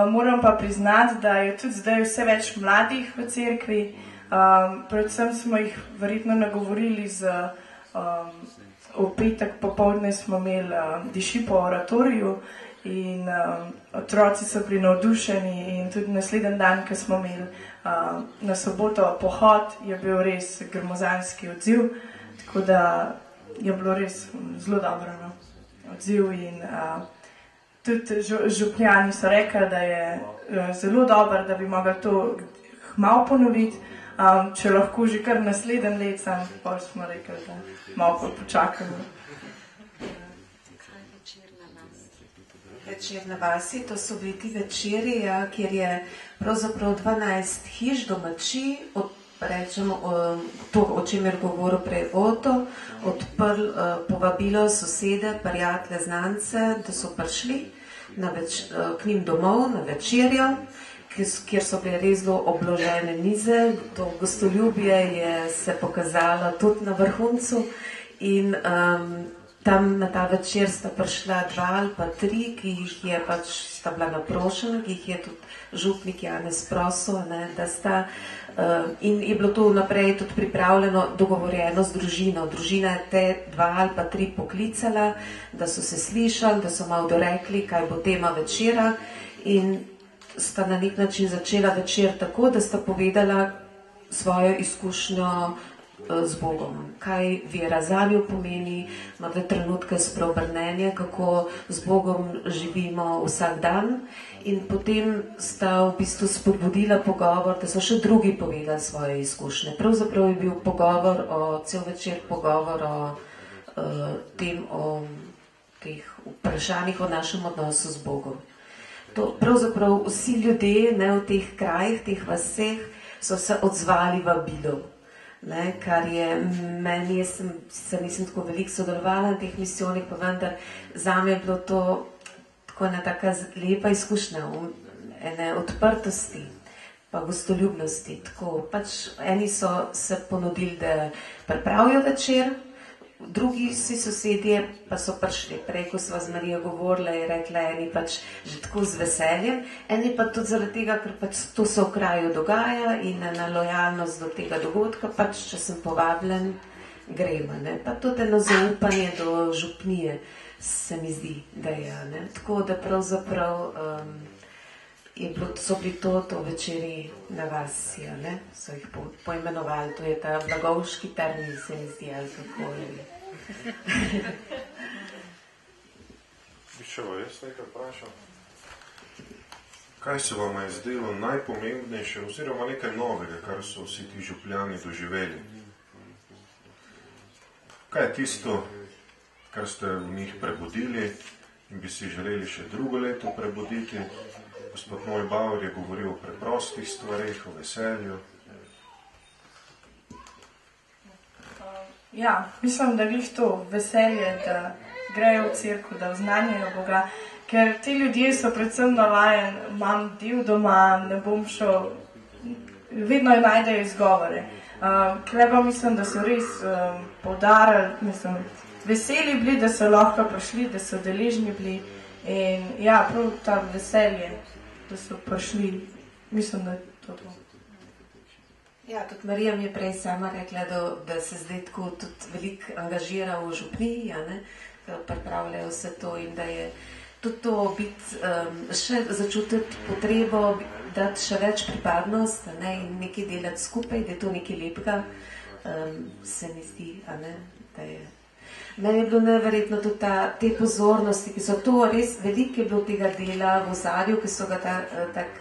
Moram pa priznati, da je tudi zdaj vse več mladih v cerkvi. Predvsem smo jih verjetno nagovorili v petek popoldne smo imeli diši po oratoriju in otroci so bili navdušeni in tudi naslednji dan, ko smo imeli na soboto pohod, je bil res gromozanski odziv, tako da je bilo res zelo dobro odziv in tudi župnjani so rekli, da je zelo dobro, da bi mogli to malo ponoviti. Če lahko že kar naslednji let, pa smo rekli, da malo počakamo. Večer na vasi, to so bili ti večeri, kjer je pravzaprav 12 hiš domači, rečemo to, o čemer govoril prej Oto, odprl, povabilo sosede, prijatelje, znance, da so prišli k njim domov na večerjo, kjer so bile res zelo obložene mize. To gostoljubje je se pokazalo tudi na vrhuncu in tam na ta večer sta prišla 2 ali pa 3, ki jih je pač sta bila naprošena, ki jih je tudi župnik Janez prosil, da sta in je bilo to naprej tudi pripravljeno, dogovorjeno z družino. Družina je te 2 ali pa 3 poklicala, da so se slišali, da so malo dorekli, kaj bo tema večera in sta na nek način začela večer tako, da sta povedala svojo izkušnjo z Bogom, kaj vera zanjo pomeni, imate trenutke spreobrnenja, kako z Bogom živimo vsak dan in potem sta v bistvu spodbudila pogovor, da so še drugi povedali svoje izkušnje. Pravzaprav je bil pogovor, cel večer pogovor o teh vprašanjih o našem odnosu z Bogom. Pravzaprav vsi ljudje v teh krajih, teh vaseh so se odzvali vabilu. Kar je meni, se nisem tako veliko sodelovala na teh misijonih, pa vendar zame je bilo to tako ena taka lepa izkušnja, ene odprtosti, pa gostoljubnosti. Tako, pač eni so se ponudili, da pripravijo večer, drugi vsi sosedje pa so prišli. Prej, ko sva z Marijo govorila, je rekla eni pač že tako z veseljem, eni pa tudi zaradi tega, ker pač to se v kraju dogaja in na lojalnost do tega dogodka, pač če sem povabljen, gremo. Pa tudi eno zaupanje do župnije se mi zdi, da je. Tako da pravzaprav so bili to večeri na vasi, so jih poimenovali, to je ta blagovški termin, se mi zdi, ali kako je. Bi še jaz nekaj vprašal? Kaj se vam je zdelo najpomembnejše oziroma nekaj novega, kar so vsi ti župljani doživeli? Kaj je tisto, kar ste v njih prebudili in bi si želeli še drugo leto prebuditi? Gospod Neubauer je govoril o preprostih stvareh, o veselju. Ja, mislim, da glih to veselje, da grejo v cerkev, da oznanjajo Boga, ker ti ljudje so predvsem navajen, imam del doma, ne bom šel, vedno najdejo izgovore. Kleba mislim, da so res poudarili, veseli bili, da so lahko prišli, da so deležni bili in ja, prav ta veselje, da so prišli, mislim, da je to. Ja, tudi Marija mi je prej sama rekla, da se zdaj tako tudi veliko angažira v župniji, da pripravljajo vse to in da je tudi to biti, še začutiti potrebo, dati še več pripadnost in nekaj delati skupaj, da je to nekaj lepega, se mi zdi, da je. Meni je bilo neverjetno tudi te pozornosti, ki so to res, veliko je bilo tega dela v ozadju, ki so ga tako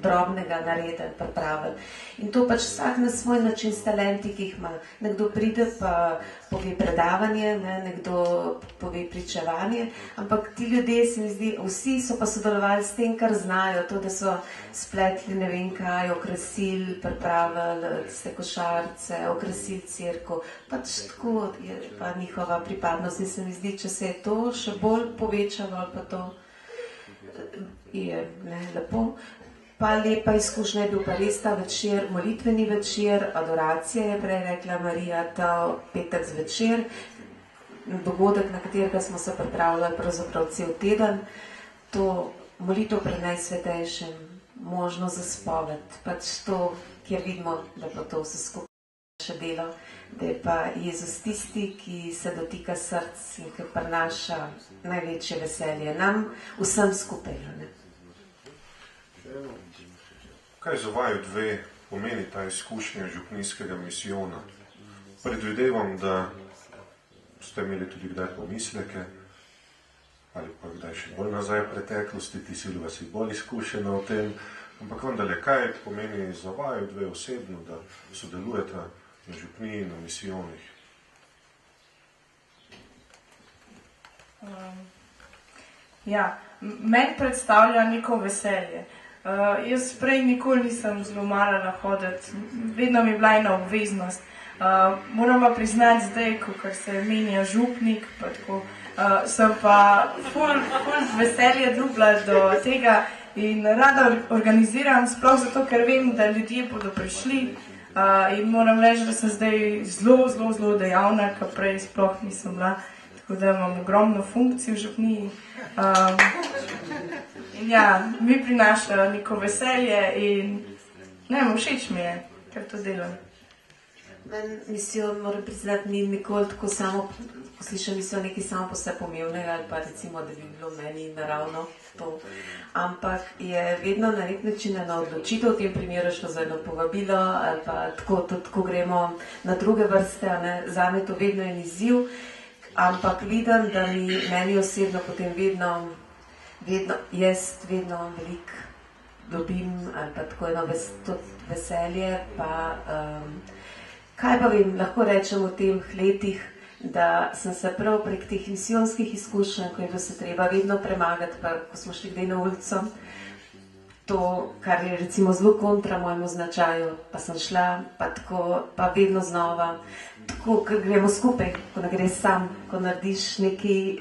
drobnega naredili, pripravili. In to pač vsak na svoj način s talenti, ki jih ima. Nekdo pride pa pove predavanje, nekdo pove pričevanje, ampak ti ljudje, se mi zdi, vsi so pa sodelovali s tem, kar znajo, to, da so spletli ne vem kaj, okrasili, pripravili tiste košarce, okrasili cerkev, pač tako je pa njihova pripadnost in se mi zdi, če se je to še bolj povečalo, pa to je lepo. Pa lepa izkušnja je bil pa res ta večer, molitveni večer, adoracija je prej rekla Marija, ta petek zvečer, dogodek, na katerega smo se pripravljali pravzaprav cel teden, to molitev pred Najsvetejšim, možnost za spoved, pač to, kjer vidimo, da pa to vse skupaj še delo, da je pa Jezus tisti, ki se dotika src in ki prinaša največje veselje nam, vsem skupaj. Ne? Kaj za vaju dve pomeni ta izkušnja župnijskega misijona? Predvidevam, da ste imeli tudi kdaj pomisleke, ali pa kdaj še bolj nazaj v preteklosti, ti Silva si bolj izkušena v tem, ampak vendarle, kaj pomeni za vaju dve osebno, da sodelujete na župniji in na misijonih? Meni predstavlja neko veselje. Jaz prej nikoli nisem zelo marala hoditi, vedno mi je bila ena obveznost. Moram pa priznati zdaj, ko se menja župnik, pa tako, sem pa ful veselje ljubila do tega in rada organiziram, sploh zato, ker vem, da ljudje bodo prišli in moram reči, da sem zdaj zelo dejavna, ker prej sploh nisem bila, tako da imam ogromno funkcij v župniji. In mi prinaša neko veselje in všeč mi je, ker to delam. Misijon, moram priznati, ni nikoli tako samo, ko slišam misijo nekaj samo po sebi pomembnega ali pa recimo, da bi bilo meni naravno to. Ampak je vedno na nek način ena odločitev, v tem primeru šlo za eno povabilo ali pa tako, tudi ko gremo na druge vrste, zame to vedno je izziv, ampak vidim, da meni osebno potem jaz vedno veliko dobim ali pa tako eno veselje, pa kaj pa vem, lahko rečem v teh letih, da sem se prav prek teh misijonskih izkušenj, ko je bilo se treba vedno premagati, pa ko smo šli kdaj na ulico, to, kar je recimo zelo kontra mojemu značaju, pa sem šla, pa tako, pa vedno znova, tako, ko gremo skupaj, ko ne greš sam, ko narediš nekaj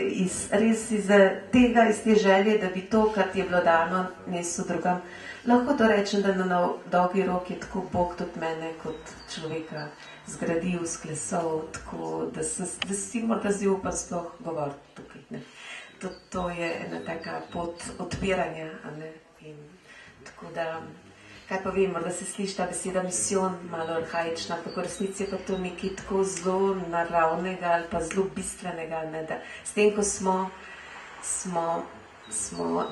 res iz te želje, da bi to, kar ti je bilo dano, nesel drugam. Lahko to rečem, da na dolgi rok je tako Bog tudi mene kot človeka zgradil, sklesal, tako, da si morda zdaj upam sploh govoriti tukaj. Ne. To je ena taka pot odpiranja, in tako da, kaj pa vem, da se sliši ta beseda misijon, malo arhaična, ampak v resnici je pa to nekaj tako zelo naravnega ali pa zelo bistvenega, da s tem, ko smo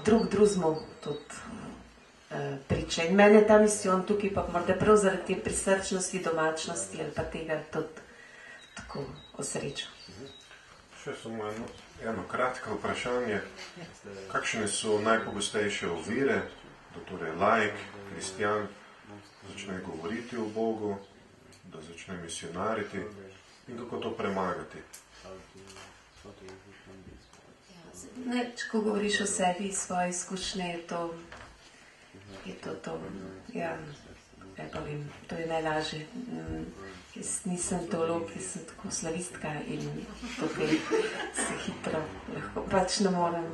drugmu tudi priče. In mene ta misijon tukaj pa morda prav zaradi te prisrčnosti, domačnosti ali pa tega tudi tako osrečo. Še samo eno kratko vprašanje. Kakšne so najpogostejše ovire, da torej laik, kristjan, začne govoriti o Bogu, da začne misionariti in kako to premagati? Ko govoriš o sebi, svoje izkušnje, je to, kaj pa vem, to je najlažje. Jaz nisem teolog, jaz sem tako slavistka in tukaj se hitro lahko, pač ne morem,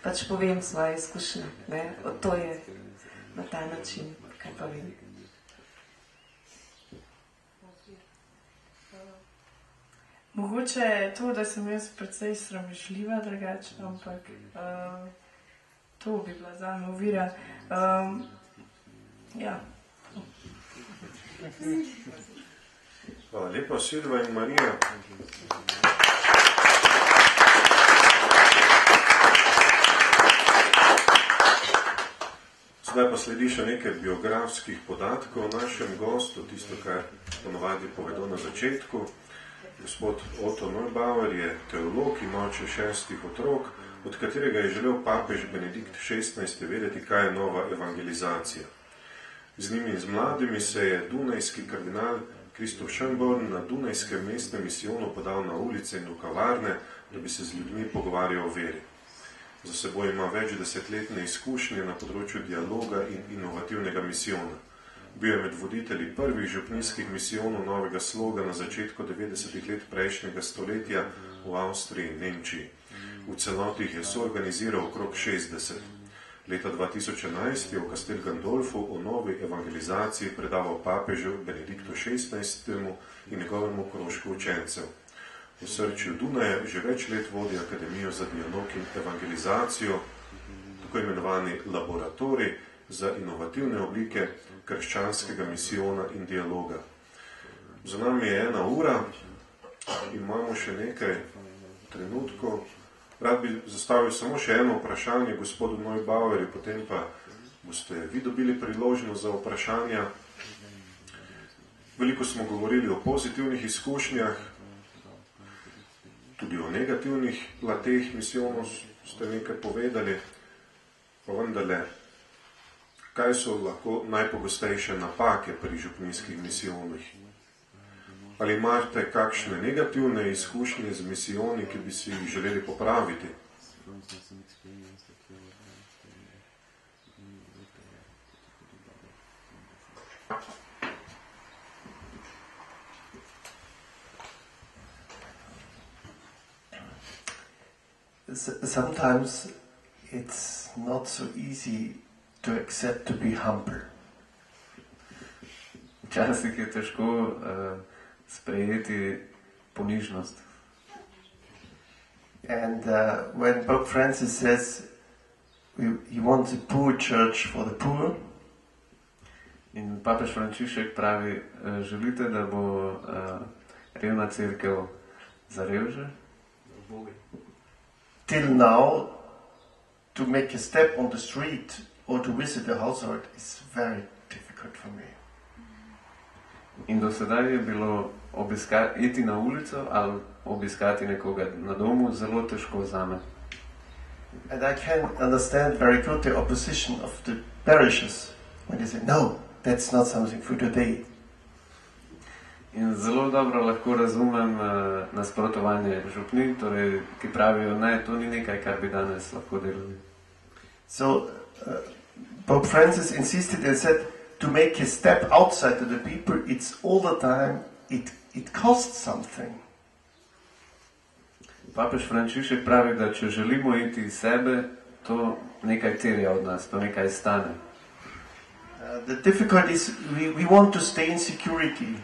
pač povem svoje izkušnje, to je na ta način, kaj pa vem. Mogoče je to, da sem jaz precej sramežljiva drugače, ampak to bi bila zame ovira. Hvala lepa, Silva in Marija. Zdaj pa sledi še nekaj biografskih podatkov o našem gostu, tisto, kar ponovadi povedo na začetku. Gospod Otto Neubauer je teolog, ima oče 6 otrok, od katerega je želel papež Benedikt XVI vedeti, kaj je nova evangelizacija. Z njimi in z mladimi se je dunajski kardinal Kristof Schönborn na dunajskem mestnem misijonu podal na ulice in v kavarne, da bi se z ljudmi pogovarjal o veri. Za seboj ima več desetletne izkušnje na področju dialoga in inovativnega misijona. Bil je med voditelji prvih župnijskih misijonov novega sloga na začetku 90. let prejšnjega stoletja v Avstriji in Nemčiji. V celoti jih je soorganiziral okrog 60. Leta 2011 je v Castel Gandolfu o novi evangelizaciji predaval papežu Benediktu XVI in njegovemu krožku učencev. V srčju Dunaja že več let vodi Akademijo za dialog in evangelizacijo, tako imenovani laboratorij za inovativne oblike krščanskega misijona in dialoga. Za nami je 1 ura, imamo še nekaj trenutkov. Rad bi zastavil samo še eno vprašanje gospodu Neubauerju, potem pa boste vi dobili priložnost za vprašanja. Veliko smo govorili o pozitivnih izkušnjah, tudi o negativnih plateh misijonov ste nekaj povedali, pa vendarle, kaj so lahko najpogostejše napake pri župnijskih misijonih? Ali imate kakšne negativne izkušnje z misijoni, ki bi si jih želeli popraviti? Sometimes it's not so easy to accept to be humble. Včasih je težko sprejeti ponižnost. And when Pope Francis says he wants a poor church for the poor, in papež Frančišek pravi, želite, da bo revna cerkev za revže? till now, to make a step on the street or to visit a household is very difficult for me. In do sedaj je bilo iti na ulico ali obiskati nekoga na domu zelo težko zame. And I can understand very good the opposition of the parishes when they say, no, that's not something for today. In zelo dobro lahko razumem nasprotovanje župnin, torej, ki pravijo, ne, to ni nekaj, kar bi danes lahko delali. So Pope Francis insisted and said, to make a step outside of the people, it's all the time, it costs something. Papež Frančišek pravi, da če želimo iti iz sebe, to nekaj terja od nas, to nekaj stane. The difficulty is we want to stay in security.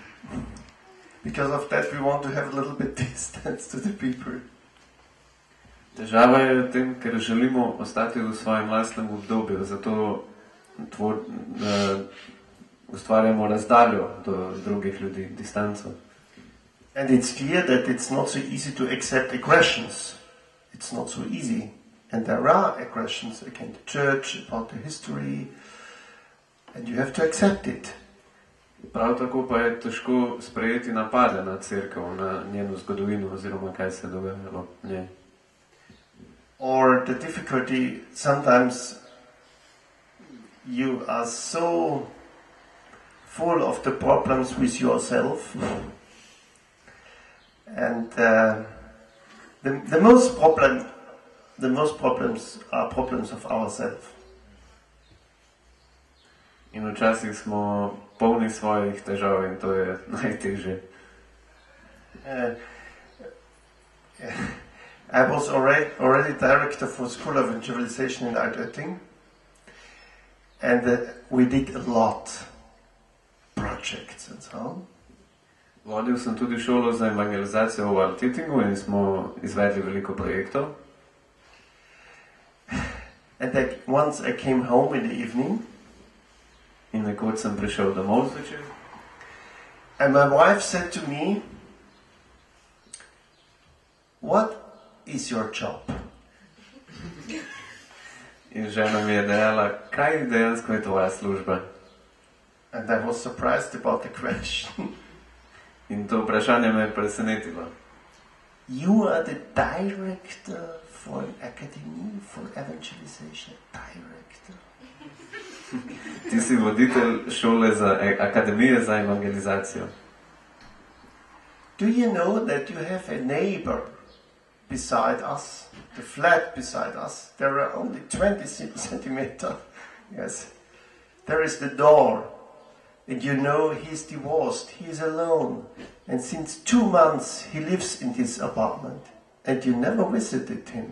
Because of that we want to have a little bit distance to the people. Težava je v tem, ker želimo ostati v svojem lastnem obdobju, zato ustvarjamo razdaljo do drugih ljudi, distanco. And it's clear that it's not so easy to accept aggressions. It's not so easy. And there are aggressions against the church, about the history, and you have to accept it. Prav tako pa je težko sprejeti napade na cerkev, na njeno zgodovino oziroma kaj se je dogajalo v njej. Or the difficulty, sometimes you are so full of the problems with yourself. And the most problems are problems of ourselves. In včasih smo polni svojih težav in to je najtežje. I was already director for School of Evangelization in Altötting, and we did a lot projects and so on. Vodil sem tudi šolo za evangelizacijo v Altöttingu in smo izvedli veliko projektov. And once I came home in the evening, in nekoč sem prišel domov zvečer, and my wife said to me, "What is your job?" In žena mi je dejala, kaj dejansko je tvoja služba? And I was surprised about the question. In to vprašanje me je presenetilo. You are the director for an academy for evangelization. Director. Ti si voditelj šole za akademije za evangelizacijo. Do you know that you have a neighbor beside us, the flat beside us? There are only 20 centimeters. Yes. There is the door. And you know he's divorced. He is alone. And since 2 months he lives in this apartment. And you never visited him.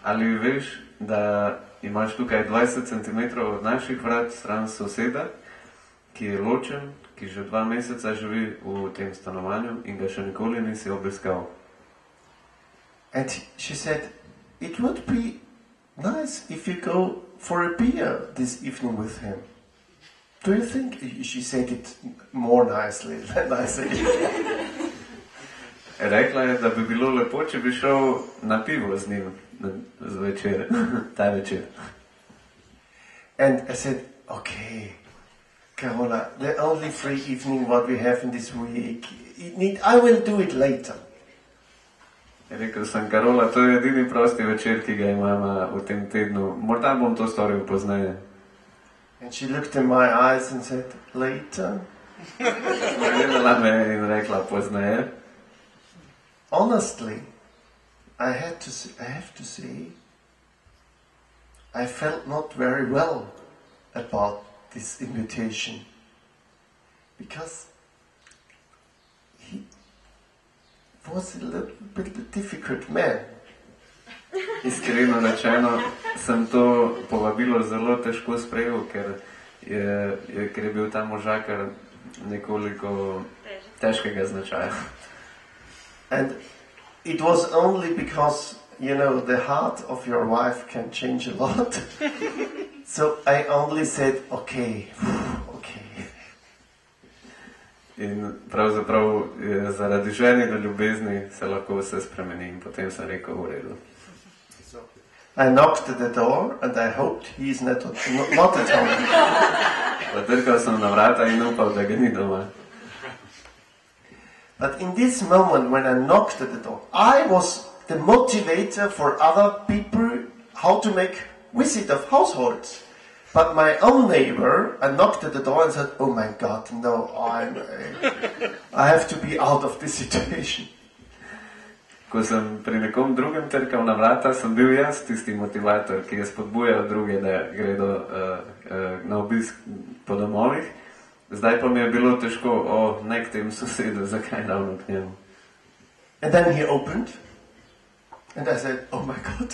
Ali veš, da imaš tukaj 20 cm od naših vrat stran soseda, ki je ločen, ki že 2 meseca živi v tem stanovanju in ga še nikoli nisi obiskal. And she said, it would be nice if you go for a beer this evening with him. Do you think? She said it more nicely than I said it. Rekla je, da bi bilo lepo, če bi šel na pivo z njim zvečer, ta večer. And I said, okay, Carola, the only free evening what we have in this week, I will do it later. Rekel sem, Karola, to je edini prosti večer, ki ga imamo v tem tednu. Morda bom to storil pozneje. And she looked in my eyes and said, later? Gledala me in rekla pozneje. Honestly, I have to say, I felt not very well about this invitation. Because he was a little bit a difficult man. Iskreno rečeno, sem to povabilo zelo težko sprejel, ker je bil ta možakar nekoliko težkega značaja. And it was only because, you know, the heart of your wife can change a lot. So I only said, okay. In pravzaprav zaradi ženine ljubezni se lahko vse spremeni in potem sem rekel v redu. I knocked at the door and I hoped he is not at home. Potrkal sem na vrata in upal, da ga ni doma. But in this moment when I knocked at the door, I was the motivator for other people how to make visit of households. But my own neighbor, I knocked at the door and said, oh my God, no, I have to be out of this situation. Ko sem pri nekom drugem trkal na vrata, sem bil jaz tisti motivator, ki je spodbujal druge, da gredo na obisk po domovih. Zdaj pa mi je bilo težko, ne k tem sosedu, zakaj ravno k njemu. And then he opened, and I said, oh my God.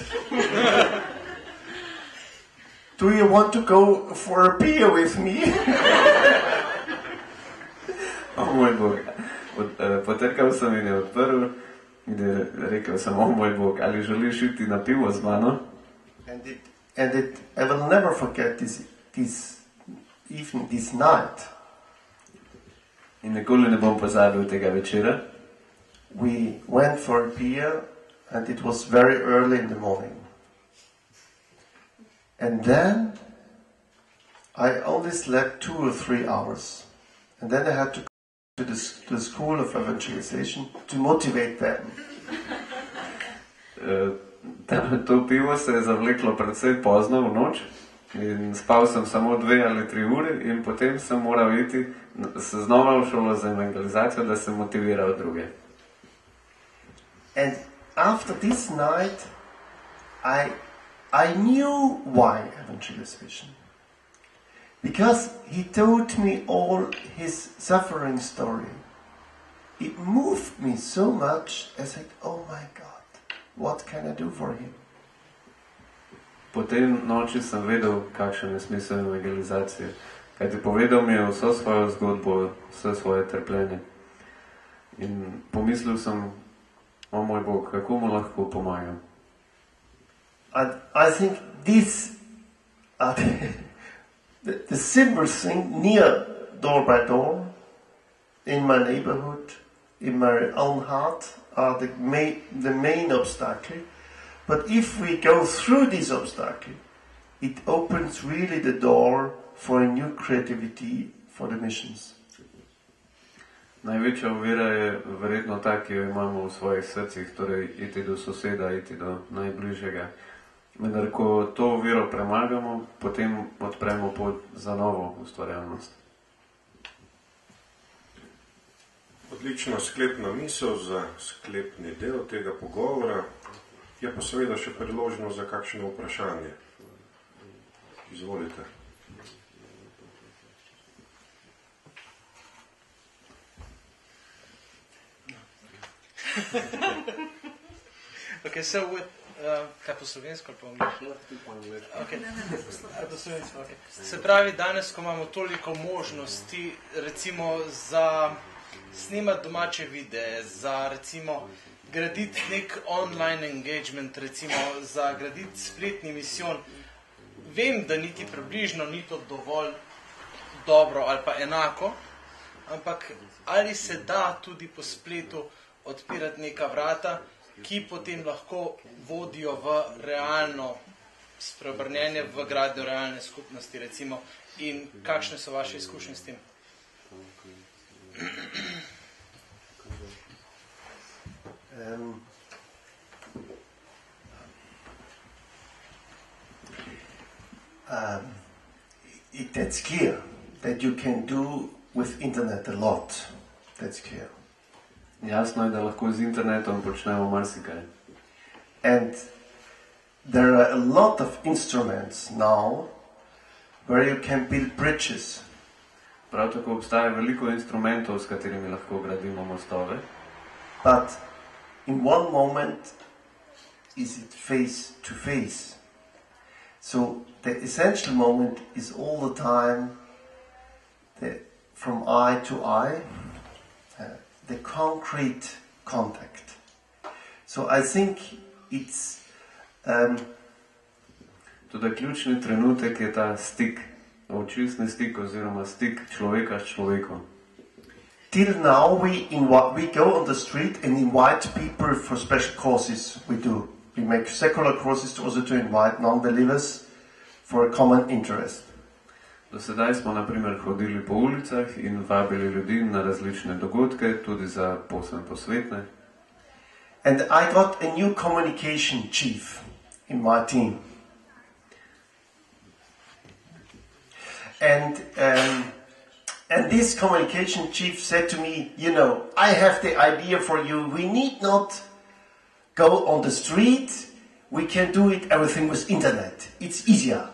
Do you want to go for a beer with me? Moj Bog. Potrkal sem in je odprl in je rekel sem, moj Bog, ali želiš iti na pivo z mano? I will never forget this evening, this night. In nikoli ne bom pozabil tega večera. We went for a beer and it was very early in the morning. And then I only slept 2 or 3 hours. And then I had to go to the school of evangelization to motivate them. To pivo se je zavleklo precej pozno v noč in spal sem samo 2 ali 3 ure in potem sem moral iti znova v šolo za evangelizacijo, da sem motiviral druge. And after this night, I knew why evangelization. Because he told me all his suffering story. It moved me so much, I said, oh my God, what can I do for him? Po tej noči sem vedel, kakšen je smisel evangelizacije. Kajti povedal mi je vso svojo zgodbo, vse svoje trpljenje. In pomislil sem, moj Bog, kako mu lahko pomagam. I think these are the simple thing, near door by door, in my neighborhood, in my own heart, are the main obstacle. But if we go through this obstacle, it opens really the door for a new creativity for the missions. Največja ovira je verjetno ta, ki jo imamo v svojih srcih, torej iti do soseda, iti do najbližjega. Vendar, ko to oviro premagamo, potem odpremo pot za novo ustvarjalnost. Odlična sklepna misel za sklepni del tega pogovora. Je pa seveda še priložnost za kakšno vprašanje. Izvolite. Okay, so with kaj po slovensko ali po angliško? Okay. Po slovensko, okay. Se pravi, danes, ko imamo toliko možnosti, recimo za snemati domače videe, za recimo graditi nek online engagement, recimo za graditi spletni misijon, vem, da niti približno ni to dovolj dobro ali pa enako, ampak ali se da tudi po spletu odpirati neka vrata, ki potem lahko vodijo v realno spreobrnjenje, v gradnjo realne skupnosti, recimo, in kakšne so vaše izkušnje s tem? That's clear that you can do with internet a lot. That's clear. Jasno je, da lahko z internetom počnemo marsikaj. And there are a lot of instruments now where you can build bridges. Prav tako obstaja veliko instrumentov, s katerimi lahko gradimo mostove. But in one moment is it face to face. So the essential moment is all the time from eye to eye, the concrete contact. So I think it's... Tudi ključni trenutek je ta stik, očistni stik oziroma stik človeka s človekom. Till now we go on the street and invite people for special courses we do. We make secular courses also to invite non-believers for a common interest. Do sedaj smo na primer hodili po ulicah in vabili ljudi na različne dogodke, tudi za povsem posvetne. And I got a new communication chief in my team. And this communication chief said to me, you know, I have the idea for you. We need not go on the street. We can do it everything with internet. It's easier.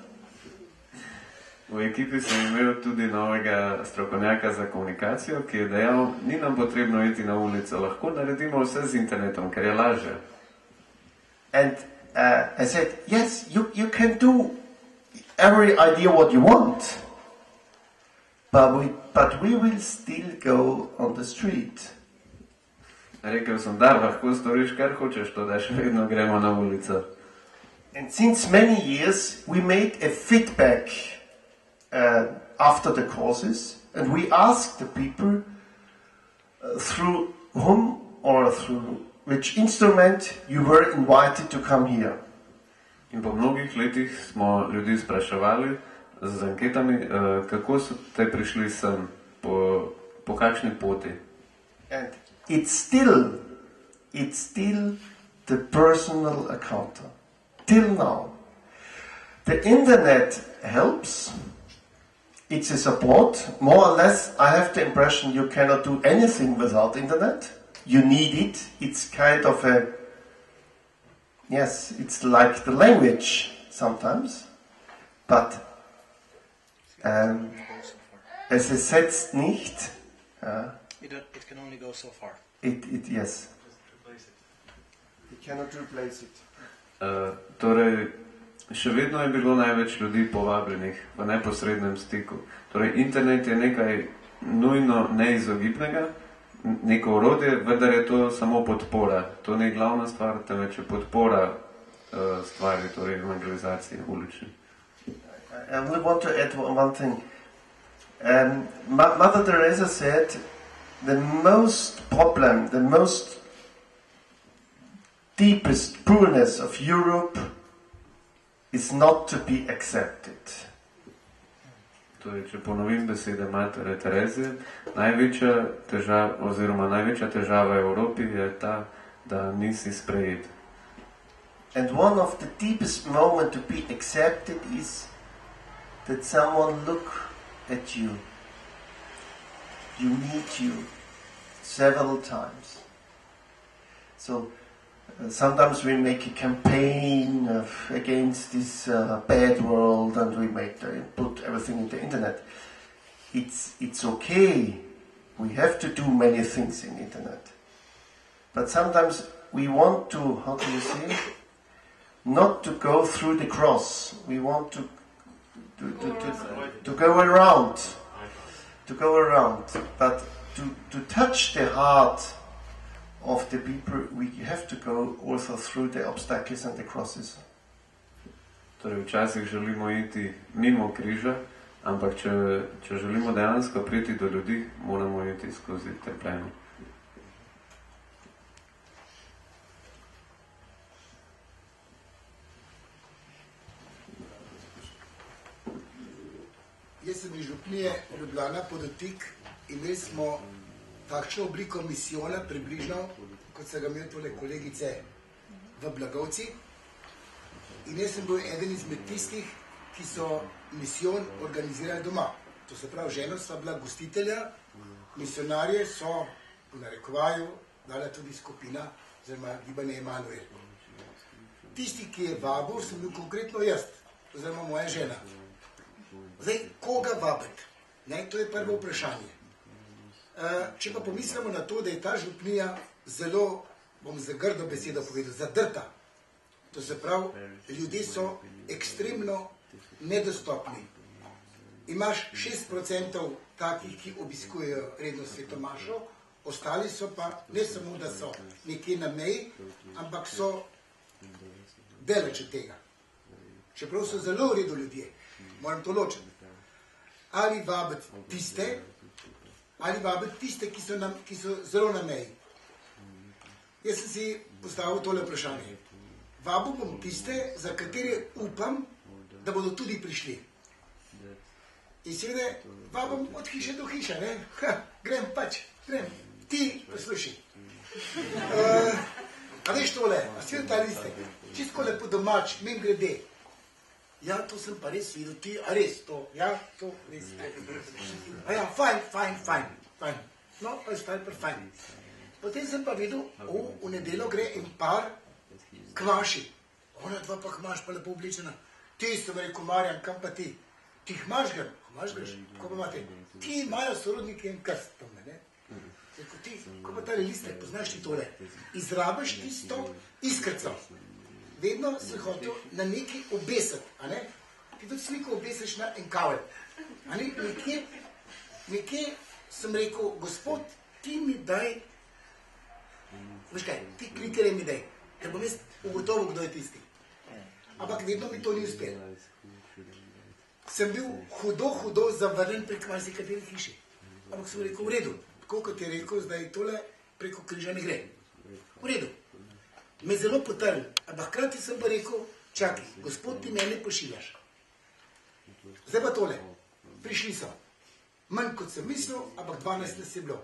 V ekipi sem imel tudi novega strokovnjaka za komunikacijo, ki je dejal, ni nam potrebno iti na ulico, lahko naredimo vse z internetom, ker je lažje. And I said, yes, you can do every idea what you want, but we will still go on the street. Rekel sem, da lahko storiš, kar hočeš, to da še vedno gremo na ulico. And since many years we made a feedback after the courses, and we asked the people through whom or through which instrument you were invited to come here. In po mnogih letih smo ljudi spraševali z anketami, kako so te prišli sem, po kakšni poti. And it's still the personal encounter. Till now. The internet helps. It's a support. More or less, I have the impression you cannot do anything without internet. You need it. It's kind of a... Yes, it's like the language sometimes. But es ersetzt nicht. It can only go so far. Yes. You cannot replace it. Torej, še vedno je bilo največ ljudi povabljenih v neposrednem stiku. Torej, internet je nekaj nujno neizogibnega, neko orodje, vendar je to samo podpora. To ni glavna stvar, temveč je podpora stvari, torej evangelizacije ulične. I only want to add one thing. Mother Teresa said, the most deepest poorness of Europe is not to be accepted. To je, če ponovim besede matere Terezije, največja težava v Evropi je ta, da nisi sprejet. And one of the deepest moments to be accepted is that someone look at you. You meet you several times. So sometimes we make a campaign against this bad world, and we put everything in the internet. It's okay. We have to do many things in internet. But sometimes we want to, how do you say, not to go through the cross. We want to go around. To go around. But to touch the heart of the people, we have to go also through the obstacles and the crosses. Torej, včasih želimo iti mimo križa, ampak če želimo dejansko priti do ljudi, moramo iti skozi trpljenje. Jaz sem iz župnije Ljubljana Podotik, imeli smo takšno obliko misijona, približno, kot so ga imeli tole kolegice v Blagovci. In jaz sem bil eden izmed tistih, ki so misijon organizirali doma. To se pravi, ženo sva bila gostitelja, misionarje so, v narekovaju, dala tudi skupina, oziroma gibanje Emanuel. Tisti, ki je vabil, sem bil konkretno jaz, oziroma moja žena. Zdaj, koga vabiti? To je prvo vprašanje. Če pa pomislimo na to, da je ta župnija zelo, bom za grdo besedo povedal, zadrta. To se pravi, ljudje so ekstremno nedostopni. Imaš 6% takih, ki obiskujejo redno svetomašo, ostali so pa ne samo, da so nekje na meji, ampak so daleč od tega. Čeprav so zelo v redu ljudje, moram to ločiti. Ali vabiti tiste, ki so zelo na meji. Jaz sem si postavil tole vprašanje. Vabil bom tiste, za katere upam, da bodo tudi prišli. In seveda, vabim od hiše do hiše, ne? Grem. Ti poslušaj. A veš tole, a si ta listek, čisto lepo domač, men grede. Ja, to sem pa res videl, ti, a res to, ja, to res. A ja, fajn. No, ostali pa fajn. Potem sem pa videl, v nedeljo gre en par kvaši. Ona dva pa kmaš pa lepo obličena. Ti so rekel, Marjan, kam pa ti? Ti hmaš grem, ko pa imate? Ti imajo sorodniki en krst tam, ne? Rekel, ti, ko pa tale listek, poznaš ti tole? Izrabiš tisto iskrco. Vedno se hotel na nekaj obesiti, a ne? Ti tudi sliko obesiš na en kavelj. A ne? Nekje sem rekel, Gospod, ti mi daj, veš kaj, ti kriterije mi daj, ker bom jaz ugotovil, kdo je tisti. Ampak vedno mi to ni uspel. Sem bil hudo zavrnen prek marsikateri hiši. Ampak sem rekel, v redu, tako kot je rekel, zdaj tole preko križa ne gre. V redu. Me zelo potrl, ampak hkrati sem pa rekel, čakaj, Gospod, ti mene pošiljaš. Zdaj pa tole, prišli so. Manj kot sem mislil, ampak 12 nas je bilo.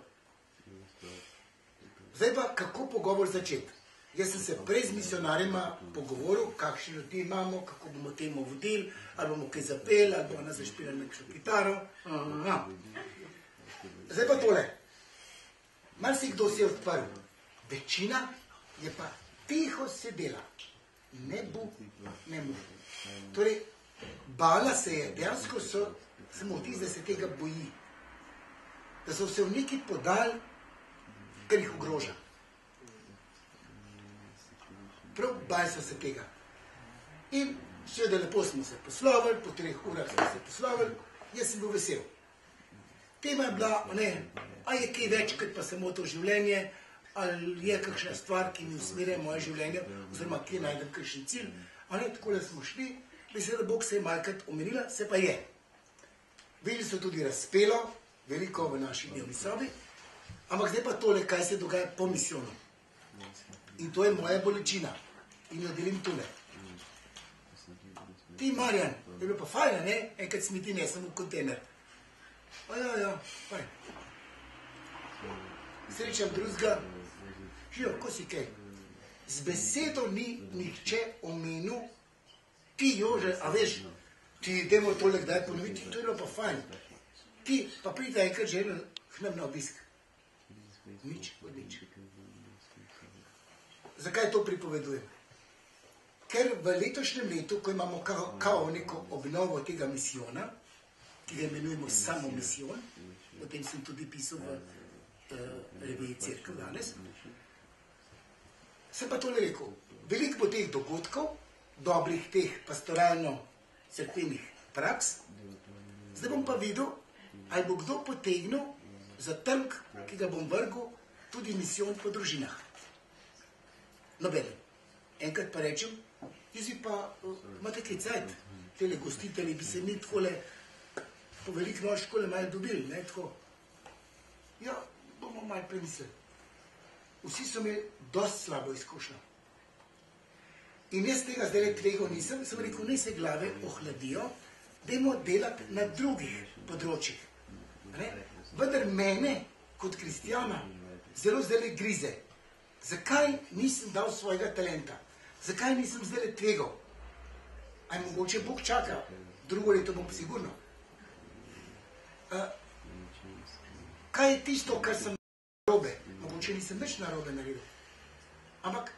Zdaj pa, kako pogovor začeti? Jaz sem se prej z misionarjima pogovoril, kakšni ljudi imamo, kako bomo temu vodili, ali bomo kaj zapeli, ali bomo nas zašpili nekšno kitaro. Zdaj pa tole. Marsikdo se je odprl. Večina je pa tiho sedela. Ne bu. Torej, bala se je, dejansko so samo tisti, da se tega boji. Da so se v neki podali, ker jih ogroža. Prav bali so se tega. In seveda lepo smo se poslovili, po 3 urah smo se poslovili, jaz sem bil vesel. Tema je bila, a je kaj več, kot pa samo to življenje, ali je kakšna stvar, ki mi usmerja moje življenje, oziroma kje najdem kakšen cilj. Takole smo šli, beseda Bog se je malkrat omenila, se pa je. Videli so tudi razpelo, veliko v naši dnevni sobi, ampak zdaj pa tole, kaj se dogaja po misijonu. In to je moja bolečina. In jo delim tule. Ti, Marjan, je bilo pa fajn, ne? Enkrat si mi ti nesem v kontejner. Ja, fajn. Srečam drugega, živo, ko si kaj. Z besedo ni nihče omenil, ti Jože, a veš, ti idemo tole kdaj ponoviti, to je bilo pa fajn. Ti pa pride enkrat žena k nam na obisk. Nič od nič. Zakaj to pripovedujem? Ker v letošnjem letu, ko imamo kao neko obnovo tega misijona, ki ga imenujemo samo misijon, o tem sem tudi pisal v reviji Cerkev danes, sem pa tole rekel, veliko bo teh dogodkov, dobrih teh pastoralno-cerkvenih praks, zdaj bom pa videl, ali bo kdo potegnil za trg, ki ga bom vrgel, tudi misijon po družinah. Nobeden. Enkrat pa rečem, jaz pa imate kaj cajt, tele gostitelji bi se mi takole po velik noč škole malo dobili, ne, tako. Ja, bomo malo premislili. Vsi so imeli dosti slabo izkušnjo. In jaz tega zdaj tvegal nisem, sem rekel, naj se glave ohladijo, dajmo delati na drugih področjih. Vendar mene, kot kristjana, zelo zdaj grize. Zakaj nisem dal svojega talenta? Zakaj nisem zdaj tvegal? Aj mogoče Bog čaka, drugo leto bom sigurno. Kaj je tisto, kar sem narobe? Mogoče nisem več narobe naredil. Ampak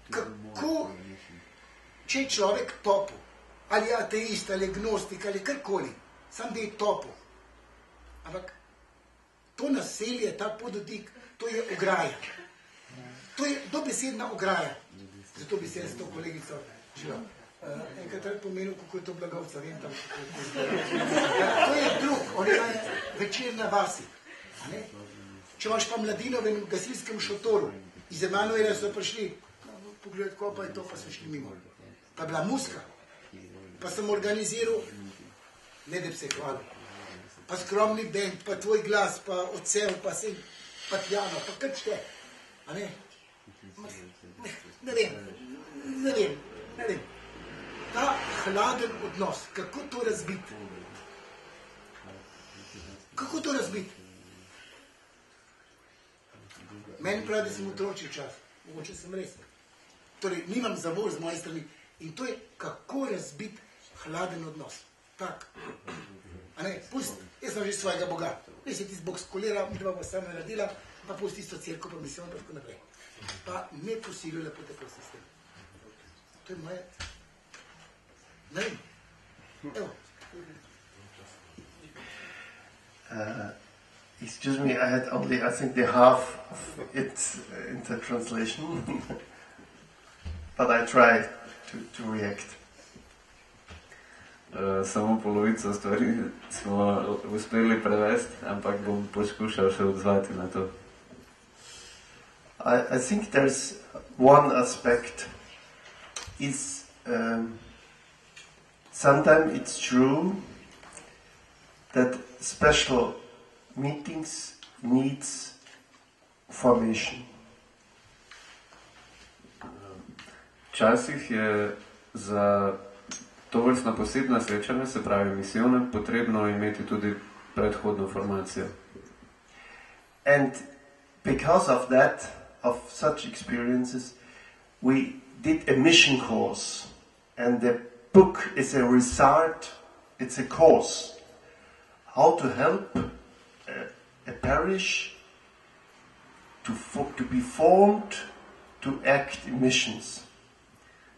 kako, če je človek topel, ali je ateist, ali je gnostik, ali karkoli, sam da je topel. Ampak to naselje, ta podotik, to je ograja. To je dobesedna ograja. Zato bi se jaz to kolegico živel. Enkrat rad pomenil, kako je to Blagovca, vem tam, kako je to izgleda. To je drug, on je večer na vasi. Če imaš pa mladino v enem gasilskem šotoru, iz Emanuela so prišli, pogledati, ko pa je to, pa so šli mimo. Pa bila muska, pa sem organiziral, ne da bi se hvalil, pa skromni band, pa tvoj glas, pa odsev, pa se, pa Tjano, pa krčte. A ne? Ne vem. Ta hladen odnos, kako to razbiti? Kako to razbiti? Meni pravi, da sem otročil čas. Mogoče sem res. Torej, nimam zavor z moje strani. In to je, kako razbiti hladen odnos. Tak. A ne, pust, jaz sem že svojega Boga. Res je tisti Bog skolira, mi dva bo sama naredila, pa pust isto cerko, pa misijon, pa tako naprej. Pa ne posilju lepo tako sistem. To je moje... Ne vem. Evo. Excuse me, I had only, I think, the half of it in the translation. But I try to react. Samo polovico stvari smo uspeli prevesti, ampak bom poskušal še odzvati na to. I think there's one aspect is sometimes it's true that special meetings needs formation. Včasih je za tovrstna posebna srečanja, se pravi misijone, potrebno imeti tudi predhodno formacijo. And because of that, of such experiences, we did a mission course, and the book is a result, it's a course, how to help a parish to be formed to act in missions.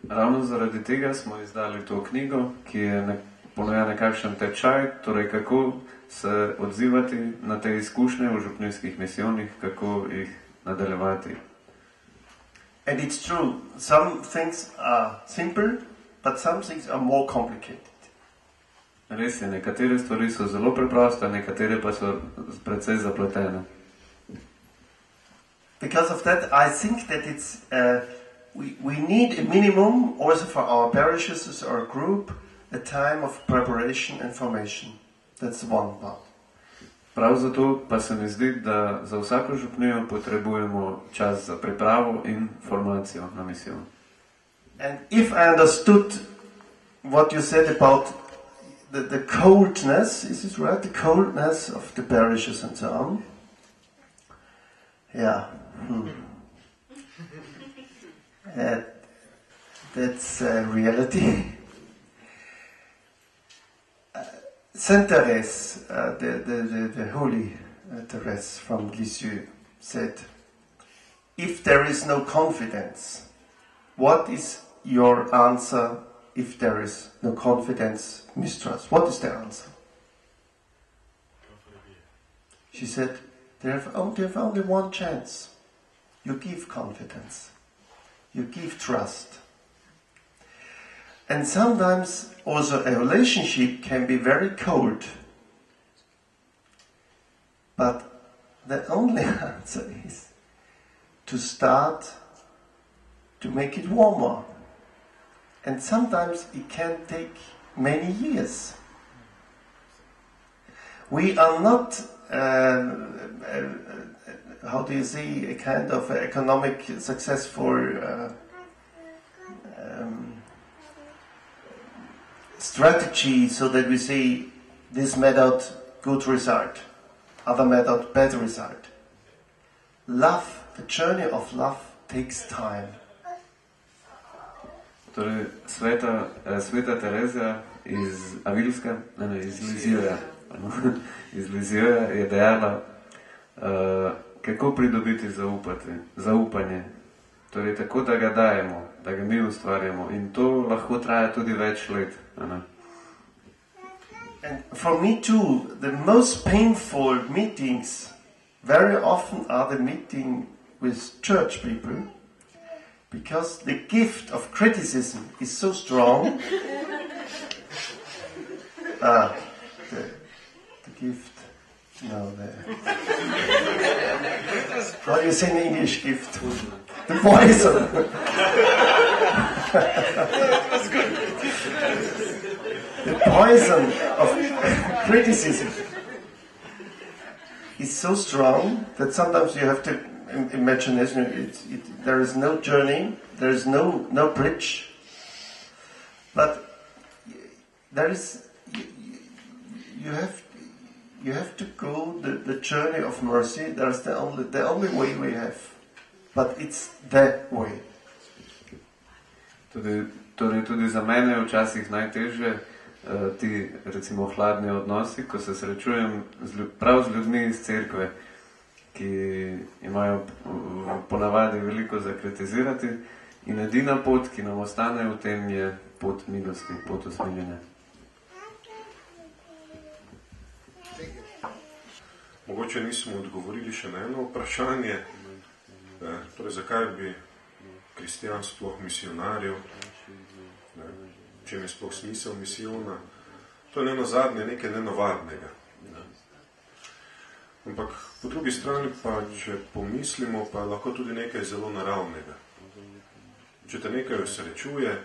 Ravno zaradi tega smo izdali to knjigo, ki je ponuja nekakšen tečaj, torej kako se odzivati na te izkušnje v župnijskih misijonih, kako jih nadaljevati. And it's true, some things are simple, but some things are more complicated. Res je, nekatere stvari so zelo preproste, nekatere pa so precej zapletene. Because of that, I think that it's we need a minimum, also for our parishes as our group, a time of preparation and formation. That's one part. Prav zato pa se mi zdi, da za vsako župnijo potrebujemo čas za pripravo in formacijo na misijo. And if I understood what you said about the coldness, is this right? The coldness of the parishes and so on. Yeah. That's reality. Saint Therese, the holy Therese from Lisieux, said, if there is no confidence, what is your answer if there is no confidence, mistrust? What is the answer? She said, they have only one chance. You give confidence. You give trust. And sometimes also a relationship can be very cold. But the only answer is to start to make it warmer. And sometimes it can take many years. We are not, how do you say, a kind of economic successful strategy, so that we say this method good result, other method bad result. Love, the journey of love takes time. Torej, sveta Tereza iz Avilska, iz Lisieuxa, iz Lisieuxa je dejala, kako pridobiti zaupanje. Torej, tako da ga dajemo, da ga mi ustvarjamo, in to lahko traja tudi več let. And for me too, the most painful meetings very often are the meeting with church people, because the gift of criticism is so strong. The gift, no, how do you say in English, gift? The poison. The poison of criticism is so strong that sometimes you have to imagine there is no journey, there is no bridge, but there is you have to go the journey of mercy. That's the only way we have, but it's that way. Tudi za mene je včasih najtežje ti, recimo, hladni odnosi, ko se srečujem prav z ljudmi iz cerkve, ki imajo ponavadi veliko za kritizirati, in edina pot, ki nam ostane v tem, je pot milosti, pot usmiljenja. Mogoče nismo odgovorili še na eno vprašanje, torej zakaj bi kristjan sploh misionarjev, čem je sploh smisel misijona. To je nenazadnje nekaj nenavadnega. Ampak po drugi strani pa, če pomislimo, pa je lahko tudi nekaj zelo naravnega. Če te nekaj osrečuje,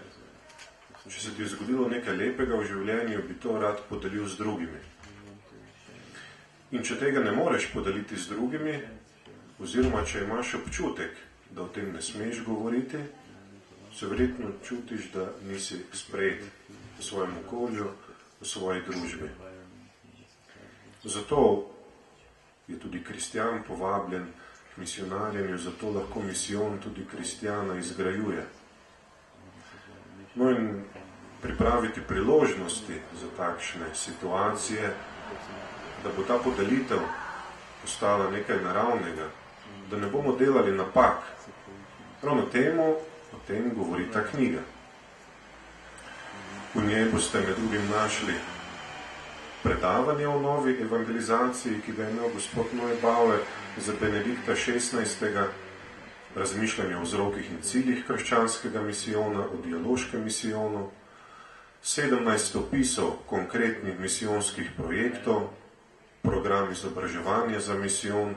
če se ti je zgodilo nekaj lepega v življenju, bi to rad podelil z drugimi. In če tega ne moreš podeliti z drugimi, oziroma če imaš občutek, da o tem ne smeš govoriti, se verjetno čutiš, da nisi sprejet v svojem okolju, v svoji družbi. Zato je tudi kristjan povabljen k misionarjenju, zato lahko misijon tudi kristjana izgrajuje. No in pripraviti priložnosti za takšne situacije, da bo ta podelitev postala nekaj naravnega, da ne bomo delali napak. Ravno o tem govori ta knjiga. V njej boste med drugim našli predavanje o novi evangelizaciji, ki ga je imel gospod Neubauer za Benedikta XVI, razmišljanje o vzrokih in ciljih krščanskega misijona, o dialoškem misijonu, 17 opisov konkretnih misijonskih projektov, program izobraževanja za misijon,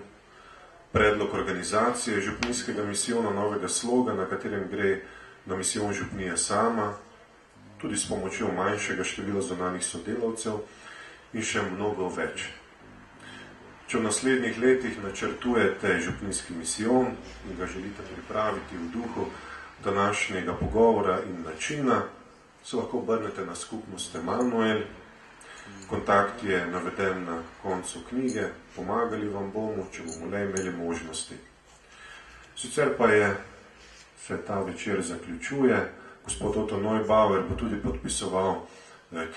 predlog organizacije župnijskega misijona novega sloga, na katerem gre na misijon župnija sama, tudi s pomočjo manjšega števila zunanjih sodelavcev in še mnogo več. Če v naslednjih letih načrtujete župnijski misijon in ga želite pripraviti v duhu današnjega pogovora in načina, se lahko obrnete na skupnost Emanuel. Kontakt je naveden na koncu knjige, pomagali vam bomo, če bomo le imeli možnosti. Sicer pa se ta večer zaključuje, gospod Otto Neubauer bo tudi podpisoval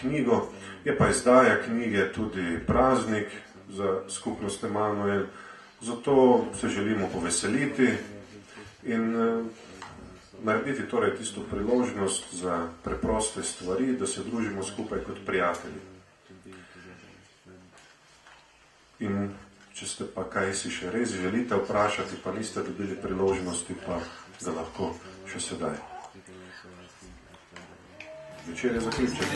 knjigo, je pa izdaja knjige tudi praznik za skupnost Emanuel, zato se želimo poveseliti in narediti torej tisto priložnost za preproste stvari, da se družimo skupaj kot prijatelji. In če ste pa kaj si še res želite vprašati, pa niste dobili priložnosti, pa ga lahko še sedaj. Večer je zaključen.